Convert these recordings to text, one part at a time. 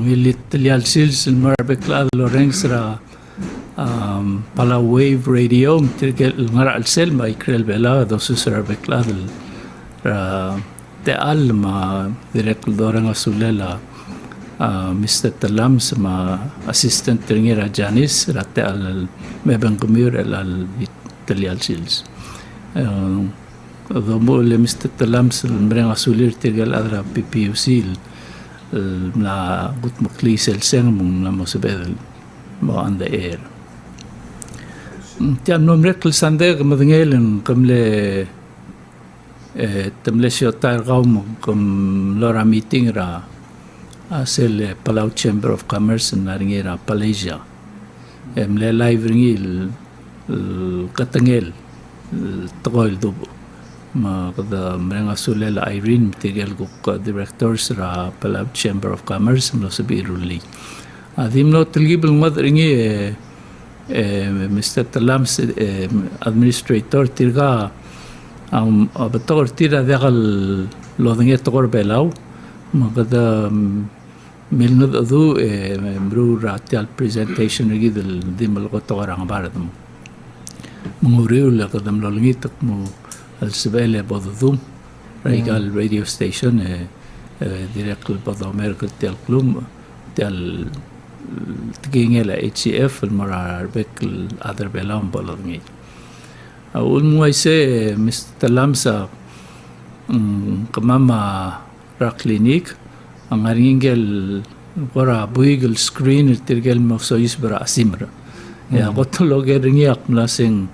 Milit talial sils marbekla Lorenz ra pala wave radio tirgel ngara alsel ma ikrel bela dosus rabekla ra te alma direct dorang asulela Mr. Talams ma assistant tringira Janis ra te al mebang kumur al talial sils Domo le Mr. Talams mereng asulir tirgel adra PPUC na gut makli selseng mong na masabedal mo on the air. Tiam nomrekl sande kamadangelen kamle tamle siotar gaum kam lora meeting ra asel Palau Chamber of Commerce na ringira Malaysia. Emle live ringil katangel tokol dubo. Kada mereka sulela Irene tigel guk directors ra Palau Chamber of Commerce mlo sabi ruli. Adim no tilgibel ngad ringi Mr. Talams administrator tirga betor tira degal lodenge tokor belau magada milnud adu mru ratial presentation ringi del dimal ko tokarang baradam. Menguriu la kadam lolingi tak mo السبالة بضذوم ريقال راديو ستيشن ديريكت بضو أمريكا تيال كلوم تيال تقيني لا HCF المرار بك الأدر بلام بلغني أول مويسة مستلامسة كماما را كلينيك أنغارينجل ورا بويجل سكرين ترجل مفسويس برا أسيمر يا قلت له غيرني أقملا سين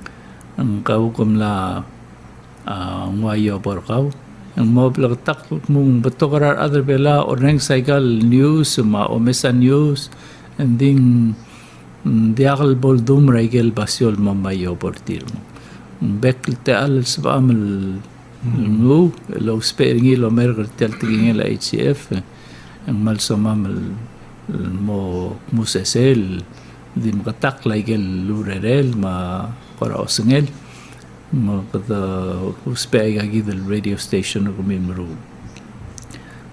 أنكاو كملا ngayo borkaw ang mobile tak mong batokarar other bela oreng cycle news ma omesa news and then diakal boldum regel basyol mamayo portil bekl taal sabamel ngu lo speringi lo merger tel tingin la HCF ang malsomamel mo musesel di makatak regel lurerel ma karaosengel kada uspay agi del radio station ko mimru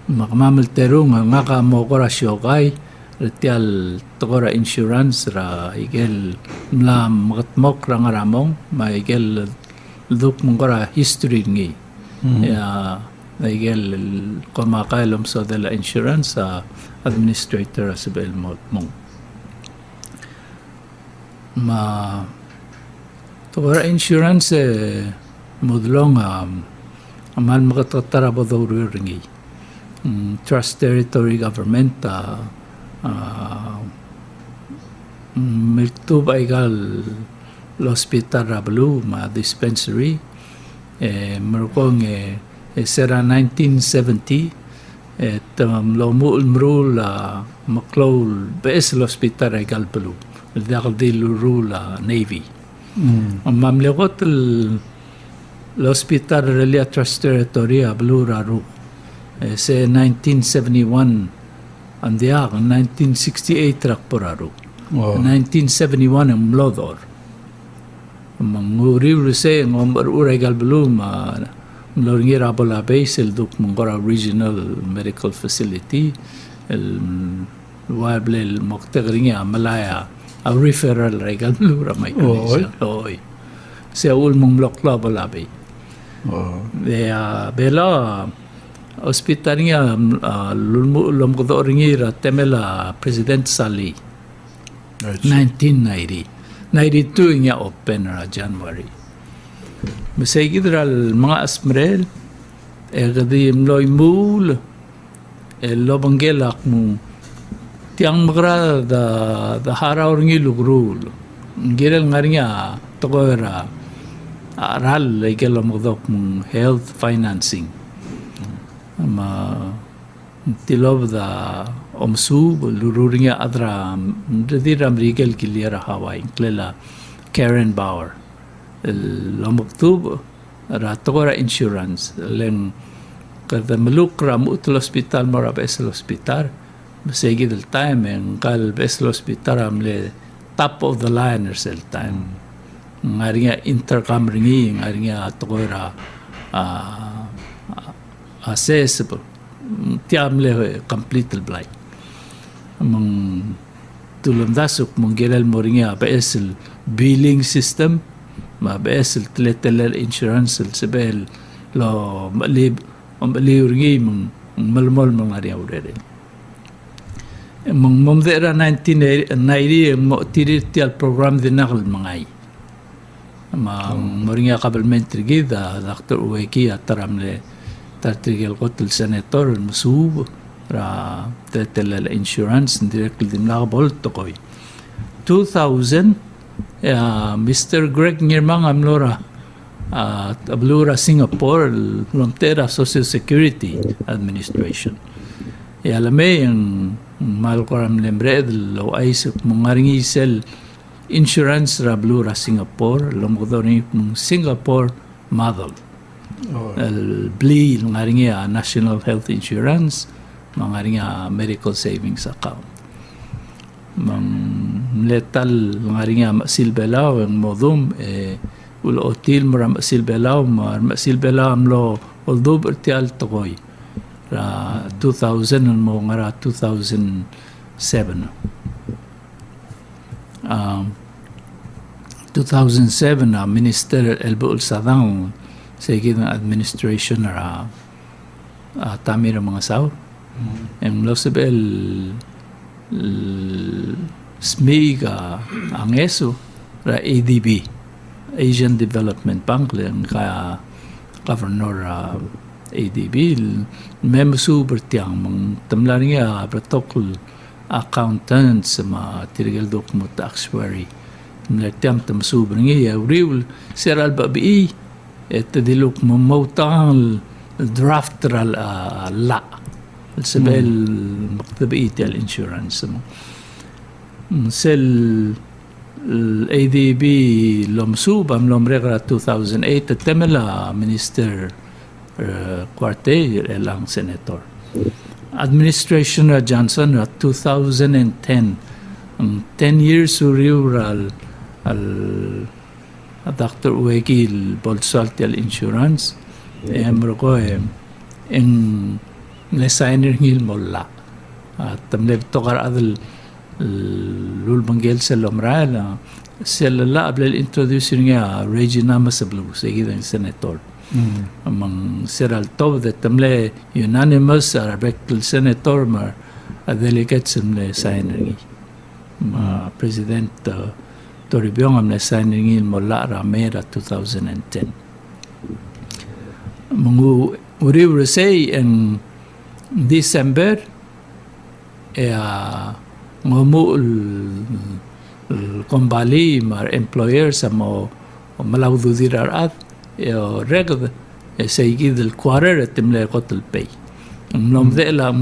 makamamal terung nga ka mo ko rasyo kay retial tokora insurance ra igel mlam makatmok ra ngaramong maigel duk mong kora history ngi ya igel kumakailom sa dela insurance sa administrator sa belmont mong ma Tokora insurance mudlong amal makatatara ba daw ringi trust territory government milto ba igal hospital rablu ma dispensary merkong sera 1970 lomu ulmru la maklol bes hospital igal blu dakal dilu la navy mamlekot l'hospital relia trust territory ablura ru se 1971 andiak 1968 rak poraru 1971 ang mlodor manguri ruse ngomber uregal blum mloringi rabola base el duk mongora regional medical facility el wable el moktegringi amalaya a referral regal lura may kanisa. Oy. Siya ulmong lokla balabi. Bela hospital niya lumko ringira temela President Sali 1990. 92 niya open ra January. Masaygid ral mga asmrel kadi mloy mul lobanggelak mo tiang magra da haraw ringi lugrul girel ngarinya tokora aral igel magdok mong health financing ma tilob da omsu lururinga adra diram rigel kilira hawaii klela Karen Bauer lomoktub ra tokora insurance len kada malukra mutul hospital marabes hospital Masigi del time en kal beslo hospital amle top of the line el time ngaringa intercom ringi ngaringa tokora accessible tiamle complete blind Amang tulandasok mong gilal mo rin nga baes billing system, baes teleteler insurance sebel lo malib rin mong malmol mga riyaw rin. Mong momdera 1990 mo tirirtial program dinakal mangay. Mang moringa kabelmentri gida Dr. Uweki ataramle tartrigel kotel senator musub ra tetel insurance directly dimnakabol tokoy 2000 Mr. Greg Ngirmang amlora ablura Singapore Frontera Social Security Administration yalame yung malkoram lembre lo aisip mungaringi sel insurance rablura Singapore lomodoni Singapore model bli ngaringi National Health Insurance ngaringi medical savings account mang letal ngaringi masilbelaw ang modum ulo otil mura masilbelaw amlo although bertial tokoy ra 2000 mo ngara 2007 2007 Minister Elbul Sadang sa ng administration na tami ng mga sao. Ang Losabel SMIG ang ESO ra ADB Asian Development Bank ang kaya Governor ADB memsu bertiang mang tamlari nga protocol accountant sa mga tirigal dokumot actuary mletiam tamsu bringi ya riul seral babi et diluk mamutang draft ral la sebel maktabi itel insurance mo sel ADB lomsu bam lomregra 2008 temela minister Quarte elang senator administration na Johnson na 2010 ang 10 years rural al Dr. Uweki Bolsaltial Insurance emro ko en lesigner ngil molla at tamleb tokar adal lulbanggel sa lomra sila ablel introduce nga Regina Masablu sige ng senator among seral to that tamle unanimous arbectal senator mar a delegate samle signing president Toribong amle signing mola ramera 2010 mungu uri say in December ngumu kombali mar employer sa mo malawdu dirarat regd sayid el quarter timle qotel pay nomde la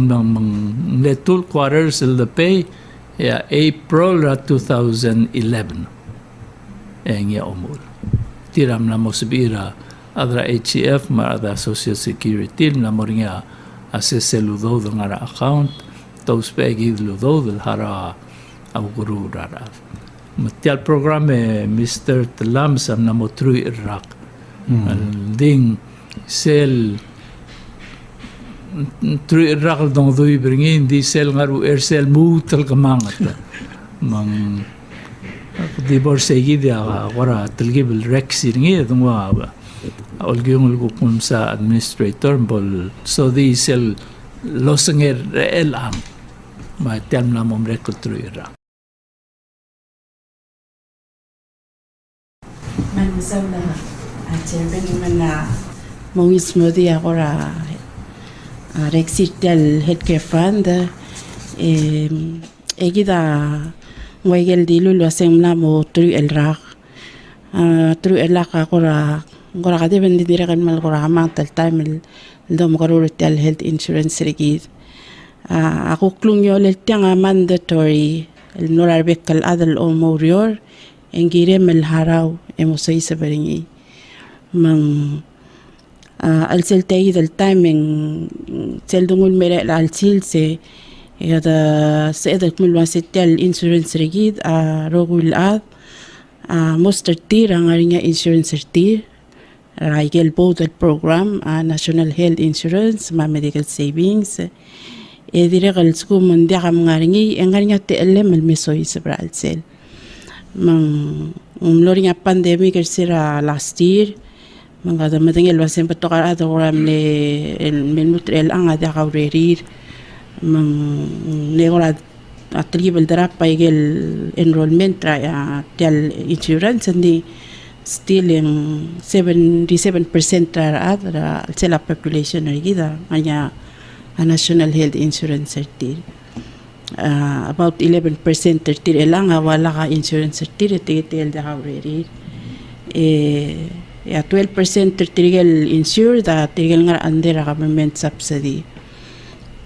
letul quarters el pay ya April 2011 en ya umul tiram na mosbira adra HCF mar adra Social Security na moringa aseseludo ngara account tos pegi ludo del hara auguru rara matial programe Mr. Talam sam na motru Iraq ding sel tru Iraq dong dui bringin di sel ngaru sel mutal kamangat mang di bor segid ya wara tilgib rex ringi dungwa olgyong lukum sa administrator bol so di sel losanger elang matial na mom rekol tru Iraq man sabla Chairman man na mongis mo di ako ra Rexital Healthcare Fund egida ngwegel di lulu asemla mo tru elrak ako ra kade bendi direkan mal ko ra amang tal time do mo Rural Health Insurance rigid ako klung yo lel tiang mandatory el norarbek kal adal o morior engire mel haraw emo say sa baringi mang alsel tayi del timing sel dungul mere alsil se yada seedak mulwa setel insurance rigid rogul ad moster tir ang aringa insurance tir raigel both program National Health Insurance ma medical savings dire kal sku mun dia kam ngaringi engarnya te elem el mesoi sebral sel mang loring a pandemic sira last year mga damateng el wasen patokar ato ram le el menutrel ang ada kaurerir mang negora atribel drapa igel enrollment tra tel insurance and still yung 77% ra sila population na gida kanya a national health insurance certificate. About 11% tertir lang wala ka insurance certificate titil da already. 12% tertigel insured tigel nga under a government subsidy.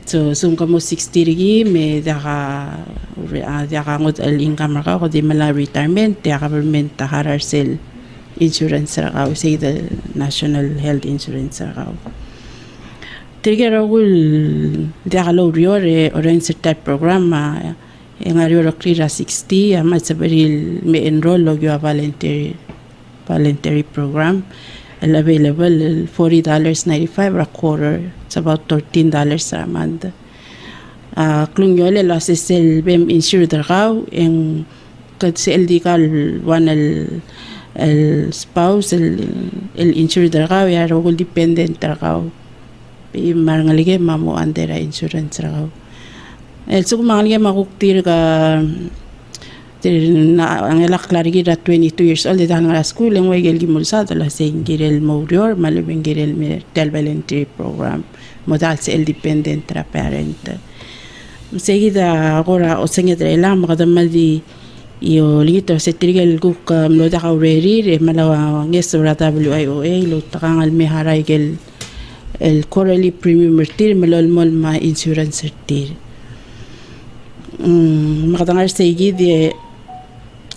So sum kamo 60 rigi me daka ngot al income ka ko di mala retirement the government harar sel insurance ra ka say the national health insurance ra ka. Trigger agul daka low riore orange type program yang ariyo krira 60 sabaril me enroll log yo voluntary program available $40.95 a quarter. It's about $13 a month. Klung yole lo sel bem insured raw en kad si LDKal one el spouse el insured raw ya rogul dependent raw. Marangalige mamo under insurance raw. El sug mangalige makuktir ka ang elak klarigi da 22 years old da nga school ang wagel gimulsado la saying girel morior malubing girel tel voluntary program modal sa independent tra parent seguida agora o senga de la makadamal di yo lito sa trigel guk mloda ka rerir malawa ngeso ra WIOA lo takangal me haray gel el quarterly premium mertir malol mol ma insurance mertir makadangar seguidi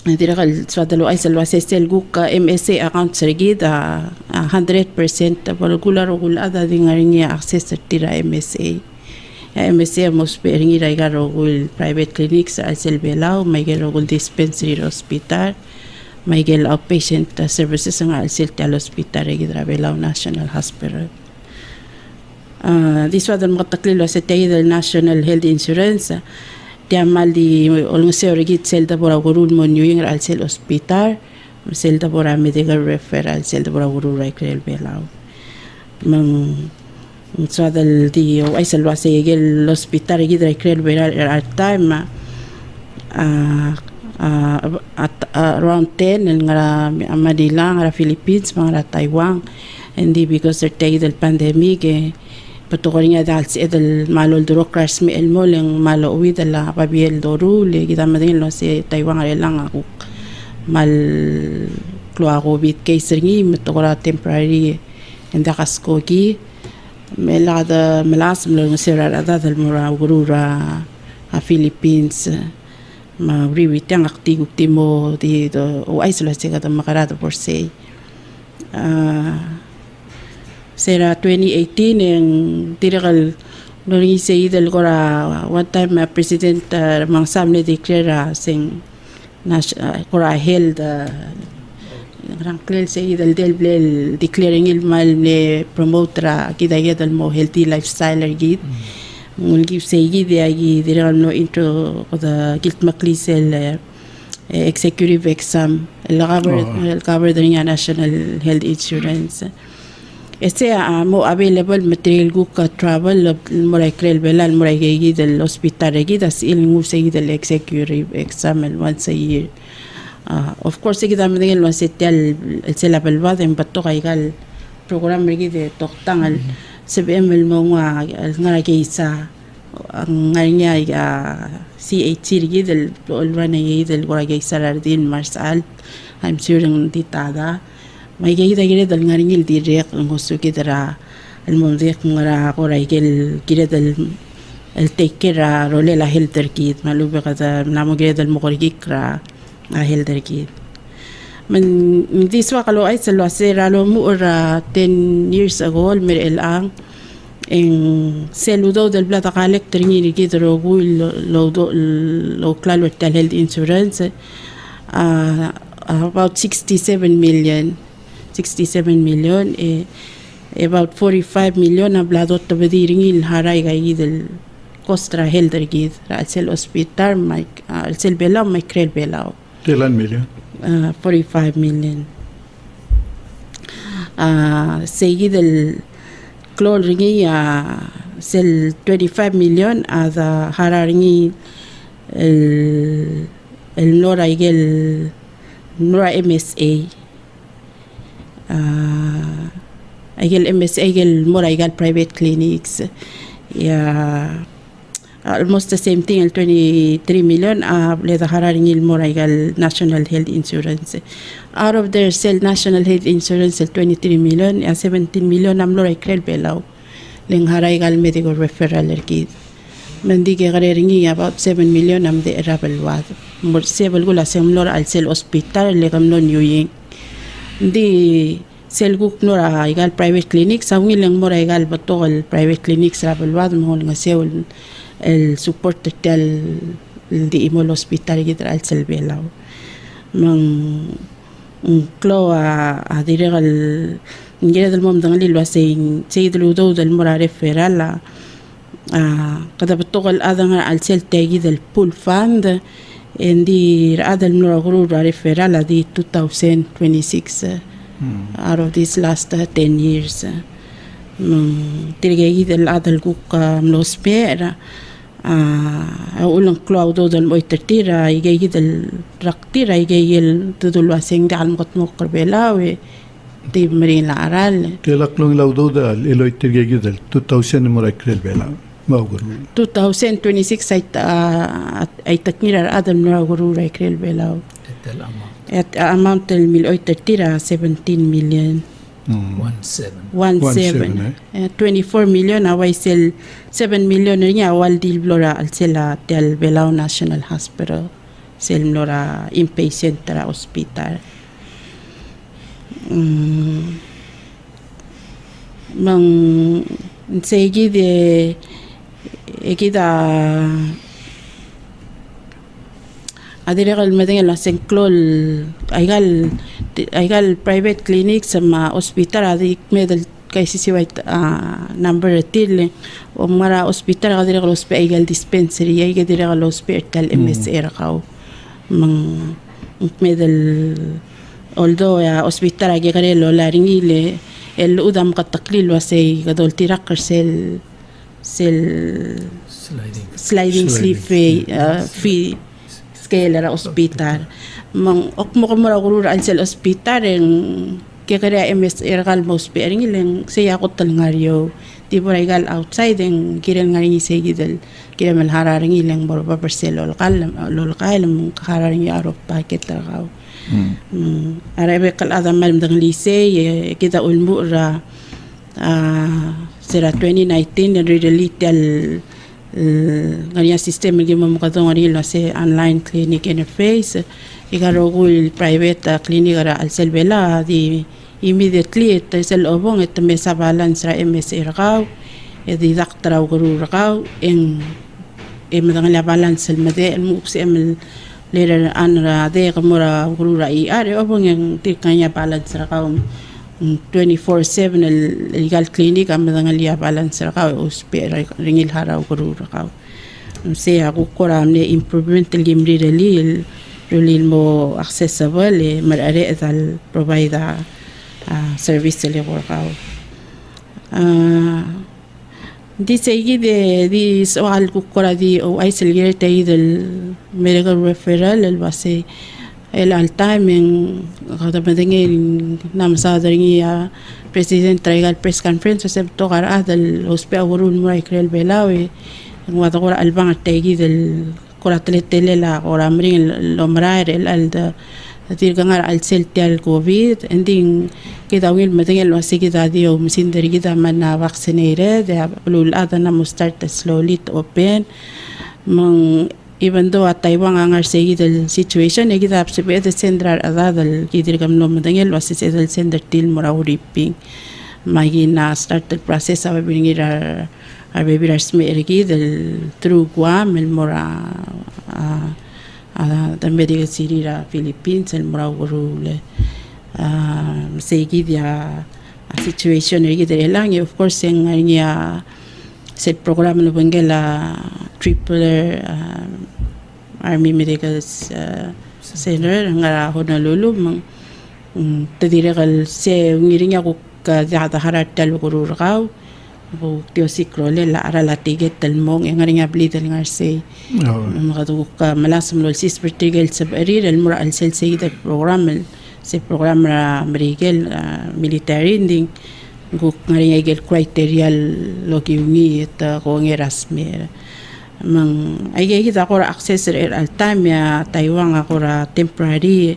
Dire kal swadalo ay salwa sesel guk MSA account sergida 100% regular ada dingaringi access tira MSA. MSA mos peringi raiga rogul private clinics al selbelao may rogul dispensary hospital may outpatient services ang al siltal hospital regidra belao National Hospital. This was ang mataklilo sa tayo del National Health Insurance. Tiamal di olong seorigit selda bora gurun mo nyuing al sel hospital selda bora medical referral selda bora guru rekrel belao mang swadal di ay salwa sa igel hospital igid rekrel belao at time at around 10 ng Manila ng Philippines mga Taiwan hindi because they're tayo del pandemic patukorin nga dahil si edal malol duro crash mi elmo lang malo uwi dala pabiel doru le kita madin lo si Taiwan nga lang ako mal kluwa COVID case ringi matukora temporary enda kaskogi melada melas mlo sira ada dal mura gurura a Philippines ma riwi tang aktigo timo di do o isla se kada makarado por say Sera 2018 yang tirakal nori say del kora one time president mang samne declare sing kora held rangkel say del declaring il mal ne promotra kidaya del mo healthy lifestyle gid ngul say gid agi tirakal no intro the gilt maklisel executive exam el cover the national health insurance. Mo available material guk travel muray krel belal muray gigi del hospital gigi das ilmu segi del executive exam once a year. Of course segi dami del once tel sela belvad en batto kaigal program gigi de toktangal sebem el mo nga gisa ang nganya CHC gigi del olwana gigi del gura gisa lardin marsal I'm sure ng ditada may gaya gaya dal ngaringil direk ang gusto kitara almondek ngara ko raigel gaya dal el take care role la healther kit maluba kada namo gaya dal mokorigikra a healther kit man this wa kalo ay salwa sera lo mu ora 10 years ago mer el ang en seludo del plata collector ni gid rogul lo claro tal health insurance about 67 million about 45 million na bladot to bediringil haray gay del Kostra Heldergid, Alcel Hospital, Alcel Belau, Michael Belau. Ilan million? 45 million. Seguid el Clol ringi sel 25 million ada hararingi el Nora igel Nora MSA. Igel MSA igel Mora igel private clinics. Almost the same thing, el 23 million leda hararing il mora igal National Health Insurance. Out of their sell National Health Insurance, el 23 million, 17 million am lora ikrel belau. Ling hara igal medical referral erkid. Mendige gareringi about 7 million am de erabel wad. Mor sebel gula sem lora al sell hospital legam non yuying. Di sel guk nora igal private clinics, sa ngilang mora igal batol private clinics rabel wad mo nga sewel el support del di imol hospital gidra al Selbelao mang klo a diregal ngira del mom dangali lo saying del udo del mora referala kada batogal adanga al sel tegi del pool fund endi adal mora guru referala di 2026 out of these last 10 years tirigay del adal guk lo spera ulang cloud dal mo tertira igay del raktira igay el tudul wasing dal mo karbelawe di marin la aral Tilak long laudo da eloy tirgegi del 2000 mora krel bela mauguru 2026 ay takmira adal mora guru krel belaw Total amount. at amount del mil oy tertira 17 million 17. 24 million away sel 7 million niya awal di blora al sela del Belao National Hospital sel blora inpatient tra hospital mang segi de ekida adiregal medeng la senklol aigal private clinics sama hospital adik medel kaisi siwait number til o mara hospital adiregal hospital aigal dispensary adiregal hospital MSR kaw mang medel although hospital agarelo la ringile el udam kataklil wasay gadol tirakar sel sliding fee scale ra hospital mang okmo mura gurur al sel hospital en kaya MSR gal mo sparing ilang saya ko talngaryo di bora igal outside en kirel ngari segidel kirel hararing ilang bor persel lol kalam hararing arop paket ra arabe kal adam mal dang lise kita ulmu ra sera 2019 en redelital ngariya system gi mo kadong ari la se online clinic interface igarogul private clinic ara al Selbela di immediately et sel obong et mesa balance ra MSR gaw di doctor guru gaw en madang la balance el made el muksi el later an ra de gamora guru ra are obong en tikanya balance ra gaw 24/7 el legal clinic am madang la balance ra gaw hospital ringil haraw guru ra gaw se ako koram ne improvement el gimri relil rulil mo accessible e marare dal provide service le workout di segi di soal kukora di o ay selgere tay del medical referral el base el al time en kada madenge namsadringi president traiga el press conference se togar del hospital gurul mo ikrel belawe ngwa albang tagi del kora tele la ora mring lomraer el al tirgangar al seltial covid ending kita wil matengel wasigida dio misinderi kita mana vaccinate de lul adana mo start slowly to open mang even though at Taiwan ang seguida situation kita absorbe de central adal kidirgam no matengel wasis el center til mora uriping magina start the process of bringing our baby smerigi del through Guam el mora the medical city ra Philippines el mora gurule seguida a situation erigi de lang of course en nya sa programa no bangela triple Army Medical Center nga Honolulu mang tadirakal se ngiring ako ka data harat tal kururakaw bu tio sikrole la aralatiget talmong nga ringa blitel nga se makatugok ka malasam lol sis vertigal sa barir al mura al sel sa program se program ra American military ding guk nga ringa igel criteria logi ungi et ko ngerasmer mang ay kita ko ra access al time ya Taiwan ako ra temporary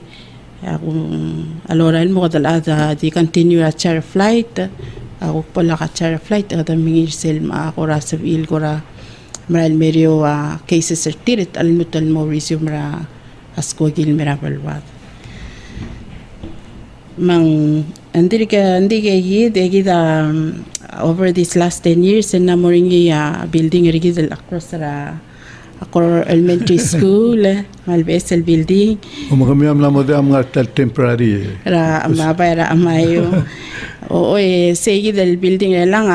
allora mo kadalada di continue a charter flight ako pala ka charter flight kada mingir sel ma ako ra sa il ko ra maral merio cases certificate almutal mo resume ra asko gil merabalwat mang hindi ka yid over these last 10 years na mo ringi building rigid across ra ako elementary school malbesel building Umakamiyam na mo di ang mga temporary. ra mabay ra amayo o segi del building lang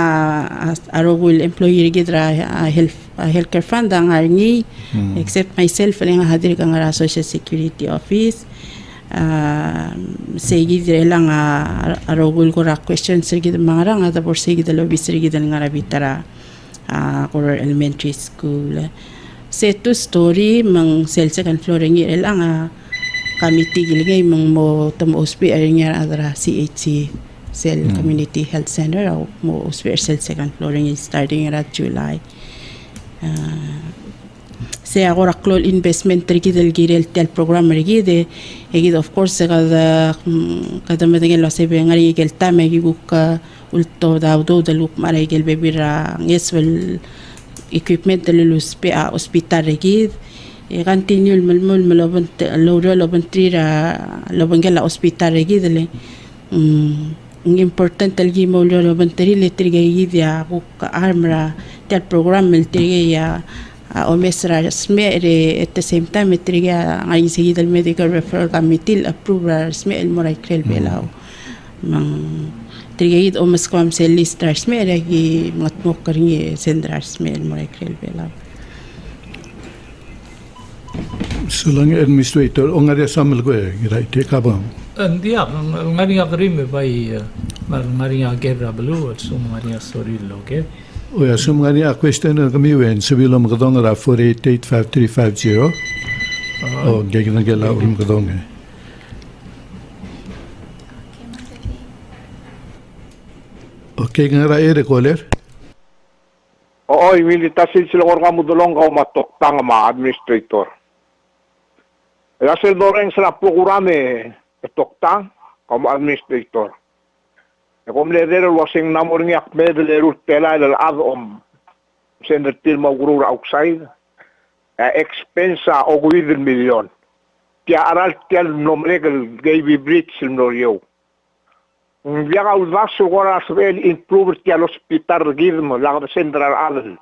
arogul employee rigid ra healthcare fund ang arngi except myself lang hadir kang ra social security office segi dire lang arogul ko ra questions rigid mga ra nga tapos segi del office rigid nga ra bitara ko elementary school seto story mang sel second floor ngi lang committee gilgay mang mo tamo hospital nga adra CHC Cell Community Health Center o mo hospital sel second floor ngi starting at July se agora clol investment rigidel girel tel program rigide egid of course kada medeng lo sebe ngari gel tame guk ulto daudo del up mara gel bebira ngeswel equipment del hospital rigid continue malmul malobon lobon trira lobon gela hospital rigid le important talgi mo lobon tri le trigay ya ka armra tel program mel trigay o mesra smere at the same time triga ngai seguid el medical referral committee approve smere el moray krel belao mang trigayid o mas kwam sa listars me lagi matmok karingi sendras me mo rekrel bela Sulang administrator o nga rin samil ko girai te kabang. Dia ngari agrime bai ngari agerra belu so ngari sorry loge O ya sum nga rin question na kami wen sabilo makadong ra 4885350 o gagin na gala ulim makadong Okay, nga ra caller. Oo, imilitasin sila ko nga mudulong ka umatokta nga mga administrator. Kaya sila doreng sa prokurame tokta ka mga administrator. Kung lerero wasing namuring akmed lerut pela ilalad senatil maugurura outside expensa o 1 million. Kaya aral tel nomlegal gaybi bridge silnoryo. Via vaso ora svel improve ti all'ospital gizmo la central adel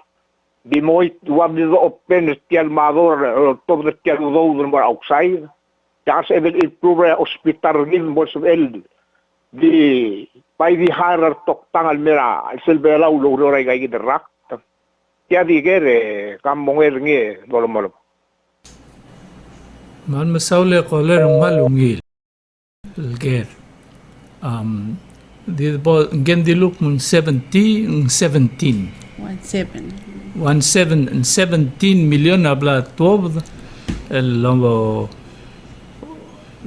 di moi wabdi do open ti al mador to ti al do more outside ja se vel improve hospital gizmo svel di pai di harar toktang al mera al selbela ulo rai gai de rak ti di gere kam monger ngi dolomolo man masaule qoler malungil الغير دي جندي لوك من 17 مليون أبلا توب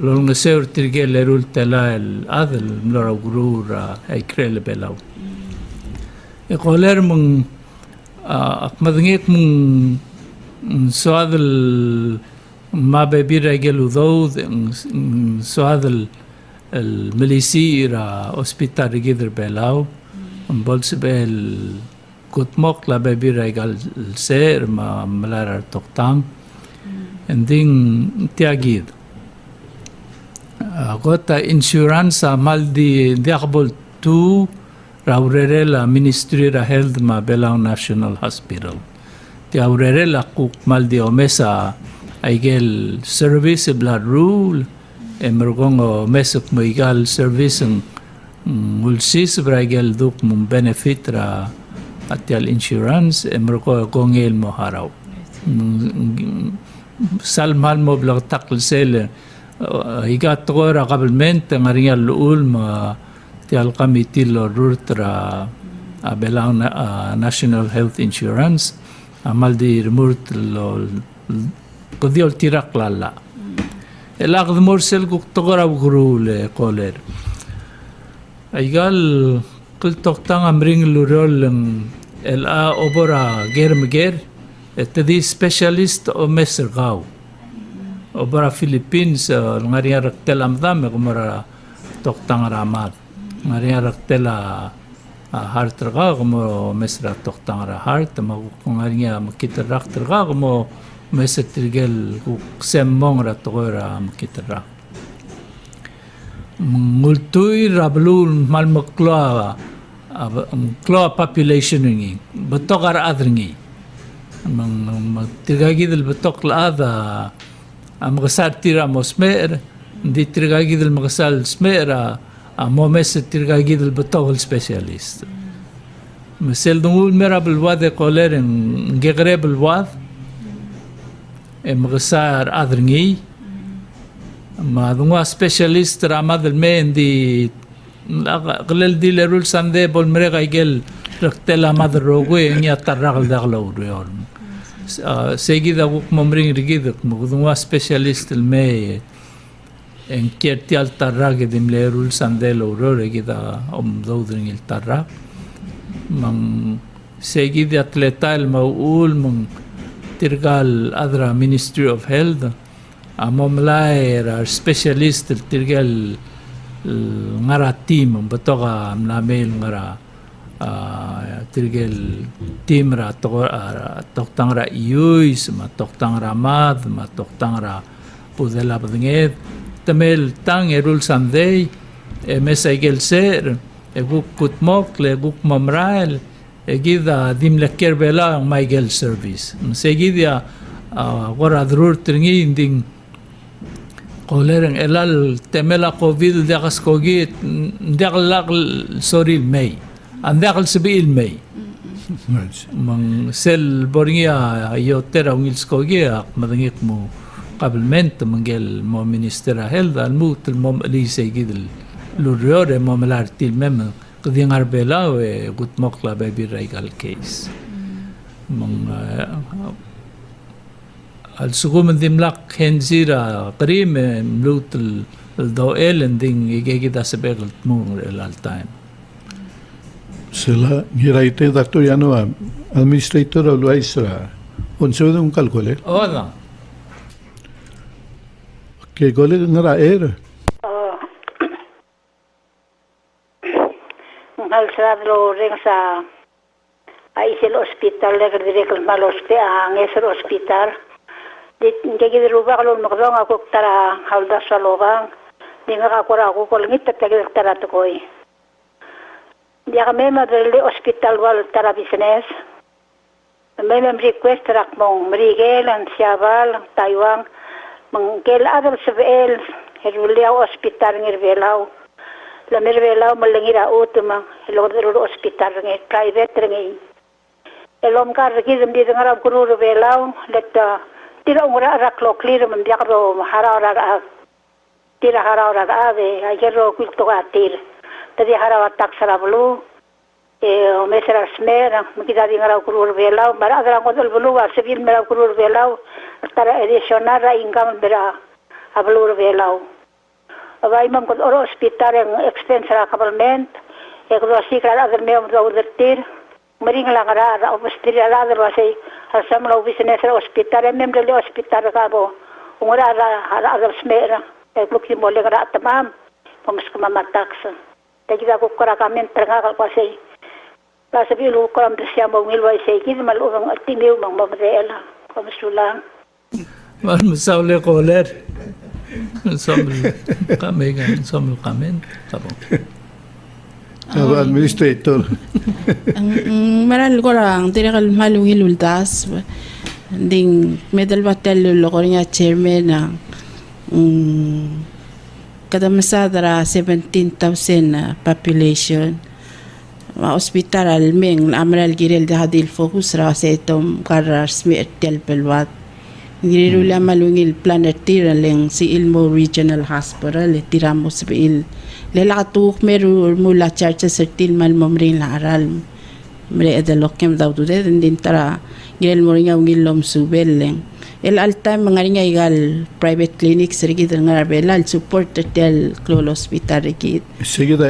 لو نسير ترجع لرول تلا هذا الملورا غرور هيكرل بلاو يقولر من أكمدنيك من سؤال ما بيبي رجل وذو سؤال المليسي را hospital رجيدر بلاو بولس بال كنت مقلا بيبي رجال سير ما ملار تقطان اندين تياجيد قطع insurance مال دي أقبل تو راوريلا ministry را health ما بلاو national hospital تي راوريلا كوك مال دي أمسا أيجل service بلا rule emergongo mesok mo igal service ng ulsis bragel duk mong benefit ra atial insurance emro ko kongel mo haraw salmal mo blag takl sel higat ko ra kabelment ngaringa luul ma tial committee lo rurtra belang National Health Insurance amal di remurt lo kodiol tirak lala elak morsel kuk togora guru le koler aigal kul toktang amring lurol la obora germger etdi specialist o mesergao obora Philippines ngaria raktelam dam kumara toktang ramat ngaria raktela heart raga como mesra toktang ra heart ngaria makiter rakterga como mesetrigel semmong ra togora makiter multui rablul malmakla klo population ngi betogar adringi tirgagid betok la ada amgasar tira mosmer di tirgagid magasal smera momes tirgagid betok specialist mesel dungul mera belwad koler ngegre belwad magasar adringi ma dunga specialist ramad men di قلل دي لرول ساندي بول مريغا يجل رقتلا مادر روغوي انيا ترغل دغلو ريول سيجي دا وك ممرين رجيدك مغدوا سبيشاليست المي ان كيرتيال ترغ ديم لرول ساندي لو ريغي دا دودرين الترغ من سيجي دي اتلتا الموؤول من ترغال ادرا مينستري اوف هيلث اموملاي سبيشاليست ترغال ngara team betoga mlamel ngara tirgel team ra toktang ra ius ma toktang ra mad ma toktang ra pudela bdnget temel tang erul sandei mesagel ser eguk kutmok le guk mamrael egida dim le kerbela maigel service segidia gora drur tringi ding Kolereng elal temela COVID dakas kogit ndakal sorry May andakal sabiil May mang sel boringia ayotera ungils kogia madangik mo kabelment manggel mo minister health almut mo lise gidel luriore mo malartil mem kuding arbela we gutmokla baby regal case mang السقوم ديملاق هنزيرا قريم ملوت الضوئل اندين يجي دا سبيغ التمور الالتايم Sila ngiraite Dr. Yanoa, administrator of Luisra, unsa un kalkule? Oda Ke gole ngara Ngal sadlo ring sa Aisel hospital le direk mal hospital Jadi ruba kalau magdong ako tara halda sa lobang di nga kakura ako kolngit tatagil tara tukoy di kami madali hospital wal tara business may request rak mong marigel ang siyabal Taiwan mangkel adal sebel heruliaw hospital ngirvelaw la mirvelaw malangira utuma helodero hospital ng private ng elom kar gizem di ngarab kuru velaw letta tira ungura raklo clear man diakro harara tira harara ave ayero kulto atir tadi harawa taksara blu mesra smera mukida di ngara kurur velaw mara adra ngodol blu wa civil mera kurur velaw tara editionara ingam bera ablur velaw avai mam kod oro hospital ang expense ra kabalment ekdo sikra adar meom do udertir Mering lang ara obstri ara wasay asam lo business hospital member le hospital ka bo ungara ara smera lukti mole ara tamam pamas kuma matax tagida ko kara kamen tranga ka pasay pasabi lu ko am desya mo ngilwa say kid malung atimiw mang mabdela pamasulang mal musawle koler somel kamen somel kamen tabo administrator. Maral ko lang, tinakal malungil ultas. Ding medal batal lo ko niya chairman na kada masadara 17,000 population. hospital almeng amral girel de hadil focus ra setom karar smi tel pelwat girula malungil planet tira leng si Ilmo Regional Hospital tiramos bil lela katuk meru mula charge sertil mal momrin la aral mre edalokem daw tude din tara girel moringa ngilom subel leng el alta mangaringa igal private clinic serigid ngarbela support tel klol hospital rigid Sige da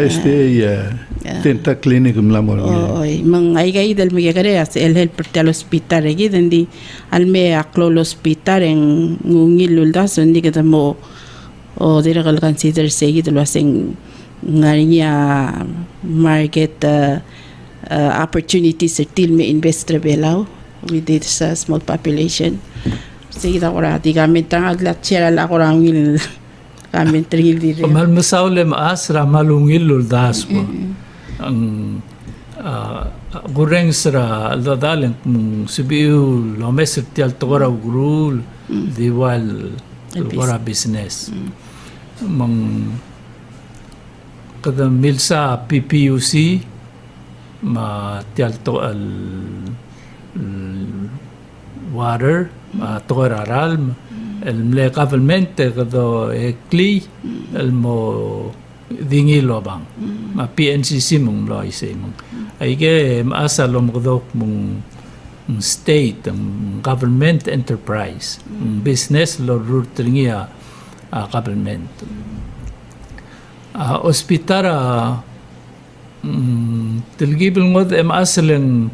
tenta clinic mlamor. oy mang ay gay dal migagare as el help tel hospital rigid ndi alme a klol hospital en ngungil das ndi kada mo o dira kal consider segid lo aseng ngaringa market opportunities til me investor belaw with this small population. Sige da ora di kami tangad la chera la ora ngil kami tril di. Mal masawle maasra malungil luldas po. Ang gureng sra dadalen mung sibiu lomes tial tora gurul diwal ora business. Mang kada milsa PPUC ma tial to al water tora ralm el mle government kado ekli el mo dingi lobang ma PNCC mong lo ise mong ay ke maasa lom kado mong state government enterprise business lo rutringia government hospitara tilgib ngod maasalen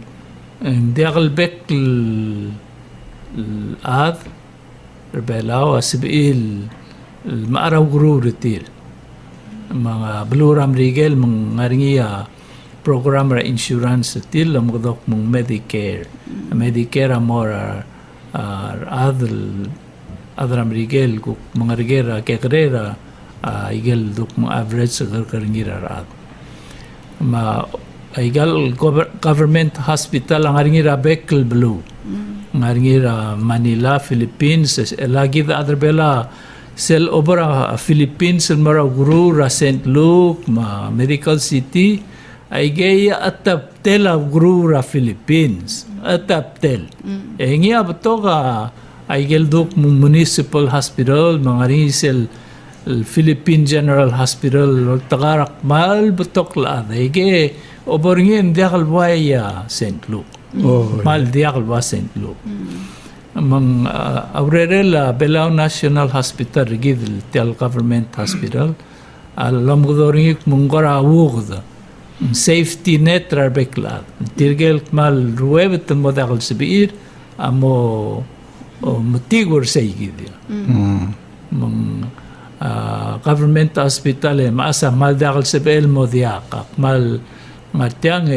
diagalbek الآذ ربلاو أسبيل المعرو غرور تير mga bluram rigel mga program ra insurance til am godok mong Medicare amor adram rigel ku mga rigera kekrera igel duk mo average sa karingira rat ma igal government hospital ang aringira Bekel Blue ngaringira Manila Philippines lagi da adrbela sel obra Philippines mara guru ra St. Luke ma Medical City ay gaya atap tel guru ra Philippines atap tel ngia beto ka ay gelduk municipal hospital mga risel Philippine General Hospital tagarak mal betok la ay ge oborngin diakal waya St. Luke mal diakal wa St. Luke mang Aurorela Belao National Hospital rigid tel government hospital alam godoring mungora awugda safety net rarbekla tirgel mal ruwebet modakal sibir amo motigor saygid mang government hospital maasa mal dakal sibel modiak mal ngatiang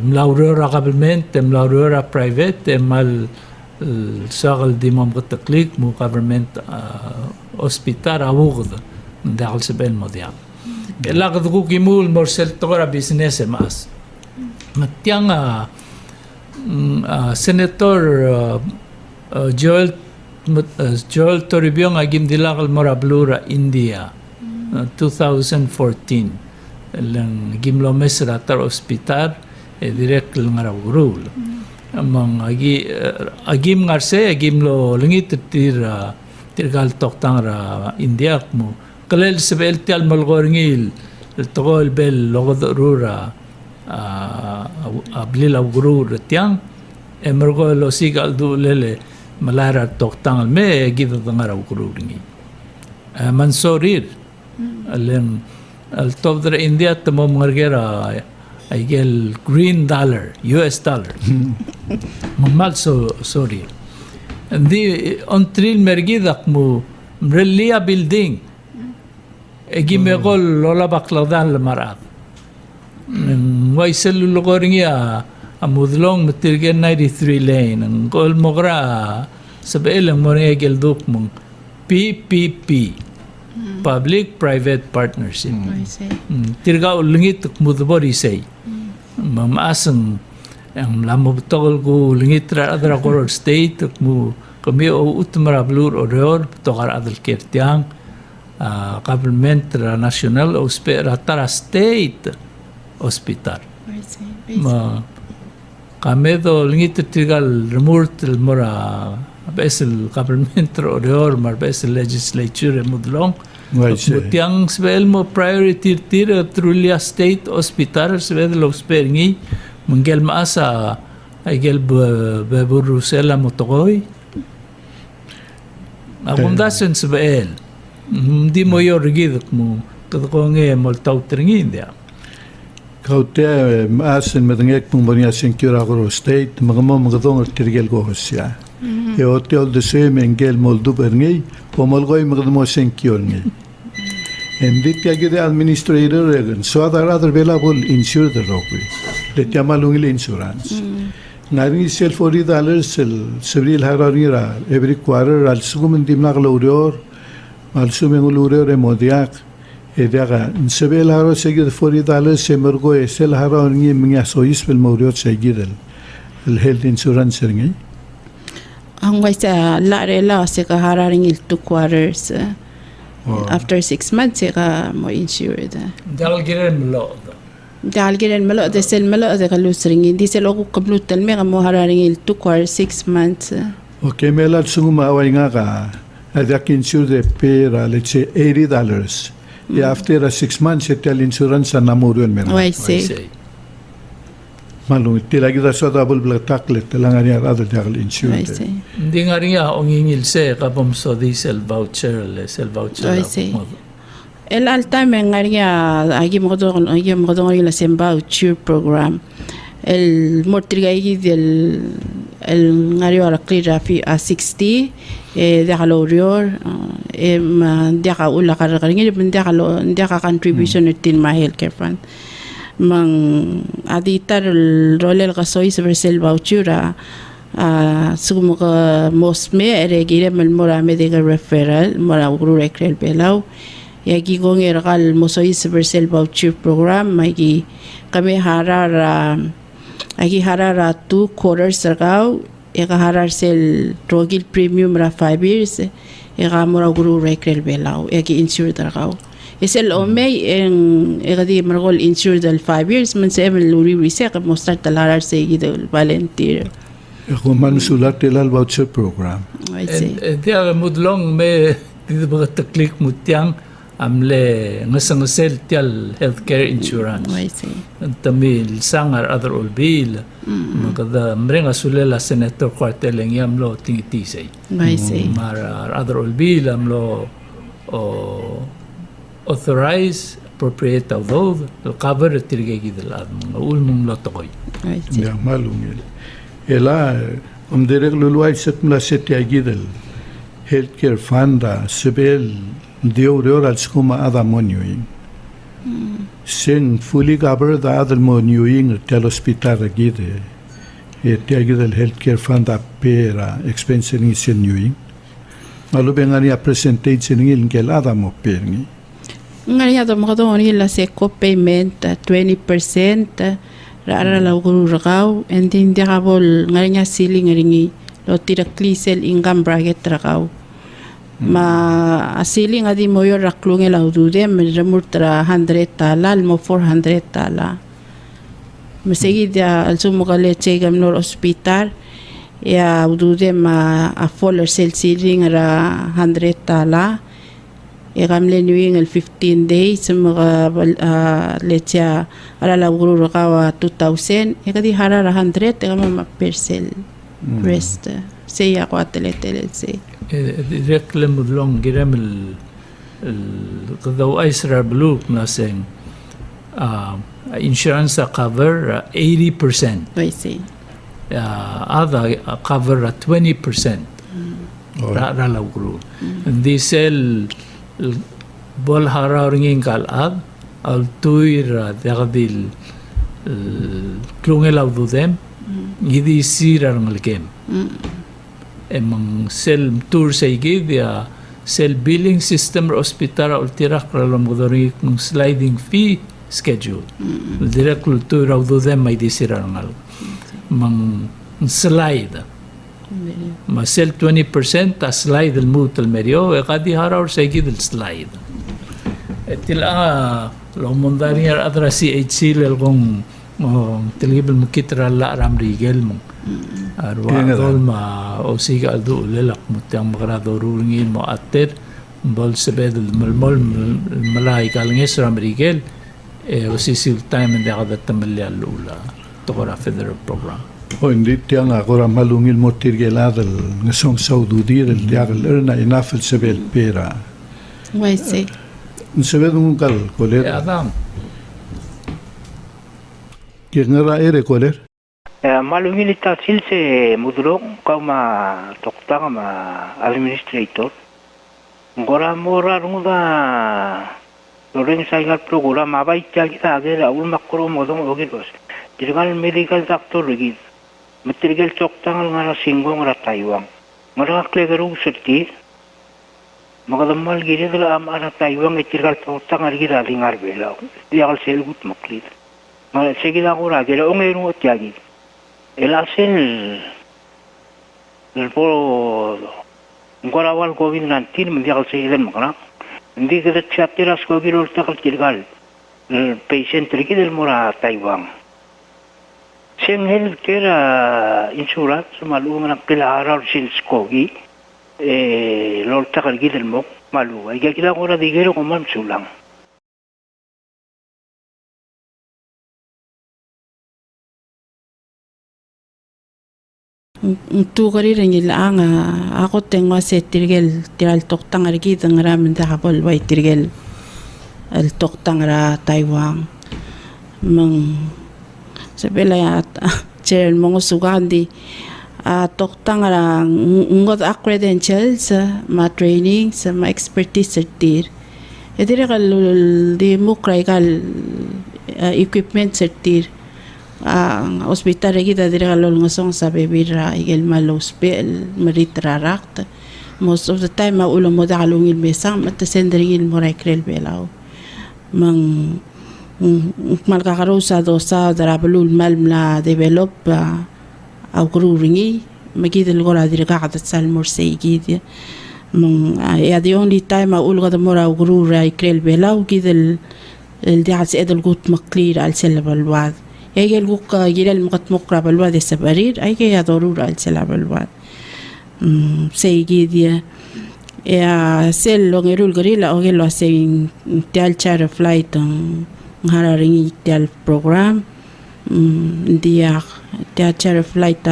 mlaurora government mlaurora private mal sakal di mo kataklik mo government hospital awugd dakal sibel modiak lakad ko kimul morsel tora business mas ngatiang Senator Joel Toribio agim dilakal morablura India 2014 lang gimlo mesra tar hospital direct lang rawrul amang agim ngarse agimlo langit tirgal toktang ra India mo kalel sebel tial malgorngil togol bel logodrura ablil awrur tiang emergo lo sigal du lele malara toktang me gido ngaraw kurungi mansorir alem al top dra India tamo ngargera aigel green dollar US dollar mamal sorry ndi on tril mergidak mo mrelia building egimegol lola bakladan marat waisel lugoringia amudlong matirgen 93 lane ang gol mogra sabelang mo regel duk mong PPP public private partnership tirga ulungit mudbori say mamasang ang lamobtol ko lungit ra adra koror state mo kami o utmara blur oror tokar adal kertiang government ra national o spera tara state hospital. I see. Ma kami do lingit tigal remurt mora besel government or mar besel legislature mudlong. Right, sir. Butiang svel mo priority tira trulia state hospital svel lo speringi mengel maasa ay gel beburusela motokoy. Akong dasen svel. Hindi mo yorgid mo ko nge mo tautringin dia. Kaute maasin madangek pung banya senkura ko state magamo magadong tirgel ko hosya. E hotel de sem engel moldu berngi pomolgoy magamo senkur ngi. And dit kagide administrator regen so other available insure the rope. Let yamalungil insurance. Ngaring self $40 sebril hararira every quarter al sugum dimna glorior al sumeng glorior emodiak. Edaga sebel haro segid $40 semergo esel haro ngi minga sois pel moriot segid el health insurance ngi. Ang wasa la se ka hararing il 2 quarters. After 6 months se ka mo insured. Dal giren lo. Dalgiren malo de sel malo de kalusring hindi sel oku kablutan me mo hararing il 2 quarters 6 months. Okay, melat sunguma away nga ka adak insure de pera let's say $80. After 6 months etel insurance na namurion mena. I see. Malung tilagi da so double black taklet telangan ya other jagal insure. I see. Hindi nga rin nga ongingil se kapom so diesel voucher le sel voucher. I see. El altame ngaria agi mo do la semba voucher program. El mortriga igi el ngario ala clear fi a 60 de calorior ma de ka ula ka ringi de ka contribution tin my healthcare fund. Mang aditar el role el gasoil versel voucher sumo ka mosme ere gire mel mora medical referral mora ugru rekrel belau yagi gong ergal mosois versel voucher program magi kami harara 2 quarters sargao ega harar sel rogil premium ra 5 years ega mora ugru rekrel belau yagi insure dargao esel omei en ega di margol insure del 5 years man se emel luri risek mostrar talarar se gidel volunteer. Ako man sulat tilal voucher program. I see. Dia mudlong me dito ba taklik mutiang amle ngasang tial healthcare insurance. I see. Tamil sangar other olbil. Magada mrenga sulela senator kwarteleng yamlo tingitisay. I see. Mar other olbil amlo authorize appropriate of those cover tirgegi del mga ulmong lotokoy. I see. Ya malungil. Ela direk luluay set mula set yagidel healthcare funda sebel dior al skuma ada monyoing. Sen fully cover the other monyoing tel hospital agide. Yagidel healthcare funda pera expense ni sen nyuing. Malubengani a percentage ngil ngel ada mo perni. Ngaria do mga do ni la se co-payment 20% ra la guru ragao and then dia kabol ngaria ceiling ringi lo directly sell income bracket ragao ma ceiling adi mo yo raklung ela udude me remurtra 100 tala mo 400 tala mesegi dia al sumo kale chegam nor hospital ya udude ma a fuller sell ceiling ra 100 tala Egamle nuing el 15 days mga lecha ala la guru rakawa 2000 ekadi harara 100 egama persel rest seya ko atele se Direkle mudlong girem el Isra Blue na seng insurance cover 80%. I see. Other cover 20%. Ra la guru. Di sel bol haraw ringin kalab al tuir dagdil klungel awdudem gidi sira ngalkem emang sel tour sa dia sel billing system hospital ultirak ralom godori ng sliding fee schedule direct tour awdudem may di sira ngal mang slide ma sel 20% a slide el mut el medio e kadi haraw sa gid el slide etila Lo mondani adra CHC lel kong tilibel mo kitra la ram rigel mo. Arwa Kaya nga dol ma o siga aldo lelak mo tiyang makarado rulingin mo ater bol sebed malmol malay kalngis ram rigel o sisil time hindi kada tamalya lula tokora federal program. O hindi tiyang ako malungil mo tirgeladal ngasong saududir el diagal erna inafel sebel pera. Why say? Sebel nung kal koler. Adam. Kaya nga ere koler. Malumilita silse mudulong kau ma toktang ma administrator. Ngora mora runga loreng saigal program abai kita agera ul makro modong ogiros. Dirgal medical doctor lagi. Material toktang ngara singgong ngara Taiwan. Ngara klegeru serti. Magadamal gire dala am ara Taiwan itirgal toktang lagi dalingar bela. Diagal selgut maklit. Ngara segida ngora gera ongeru tiagi. El hace el polo ngora wal COVID-19 mendial seguiden makna ndi que chatteras ko giro takal kirgal el patient triki del mora Taiwan sen hel kera insurance malu ngana kila sin skogi lol takal gidel mo malu ay kita ngora digero ko man sulang. Tu kari ringil anga ako tengo se tirgel tiral toktang argi tangra minta habol wai tirgel el toktang ra Taiwan mang sebela ya cher mongo sugandi a toktang ra ngot credentials ma training ma expertise sertir edire kal di mukrai kal equipment sertir hospital kita dire kalol ngasong sa bebira igel malospel maritra rakt most of the time ulo mo da kalungil mesang mata sendringil mo rekrel belaw mang malkakaro sa dosa darabulul malmla develop au gruringi magidel gola dire kakat sal morsei gid mang ya the only time ulo kada mora grura ikrel belaw gidel el dias edel gut maklir al selbalwad يجي الوقت يجي المقط مقرب بالواد السبرير أي كي ضرورة السلام بالواد سيجي يا سيل لون يرول غريلا أو يلو سين تال شار فلايت هاريني تال program ديا تال شار فلايت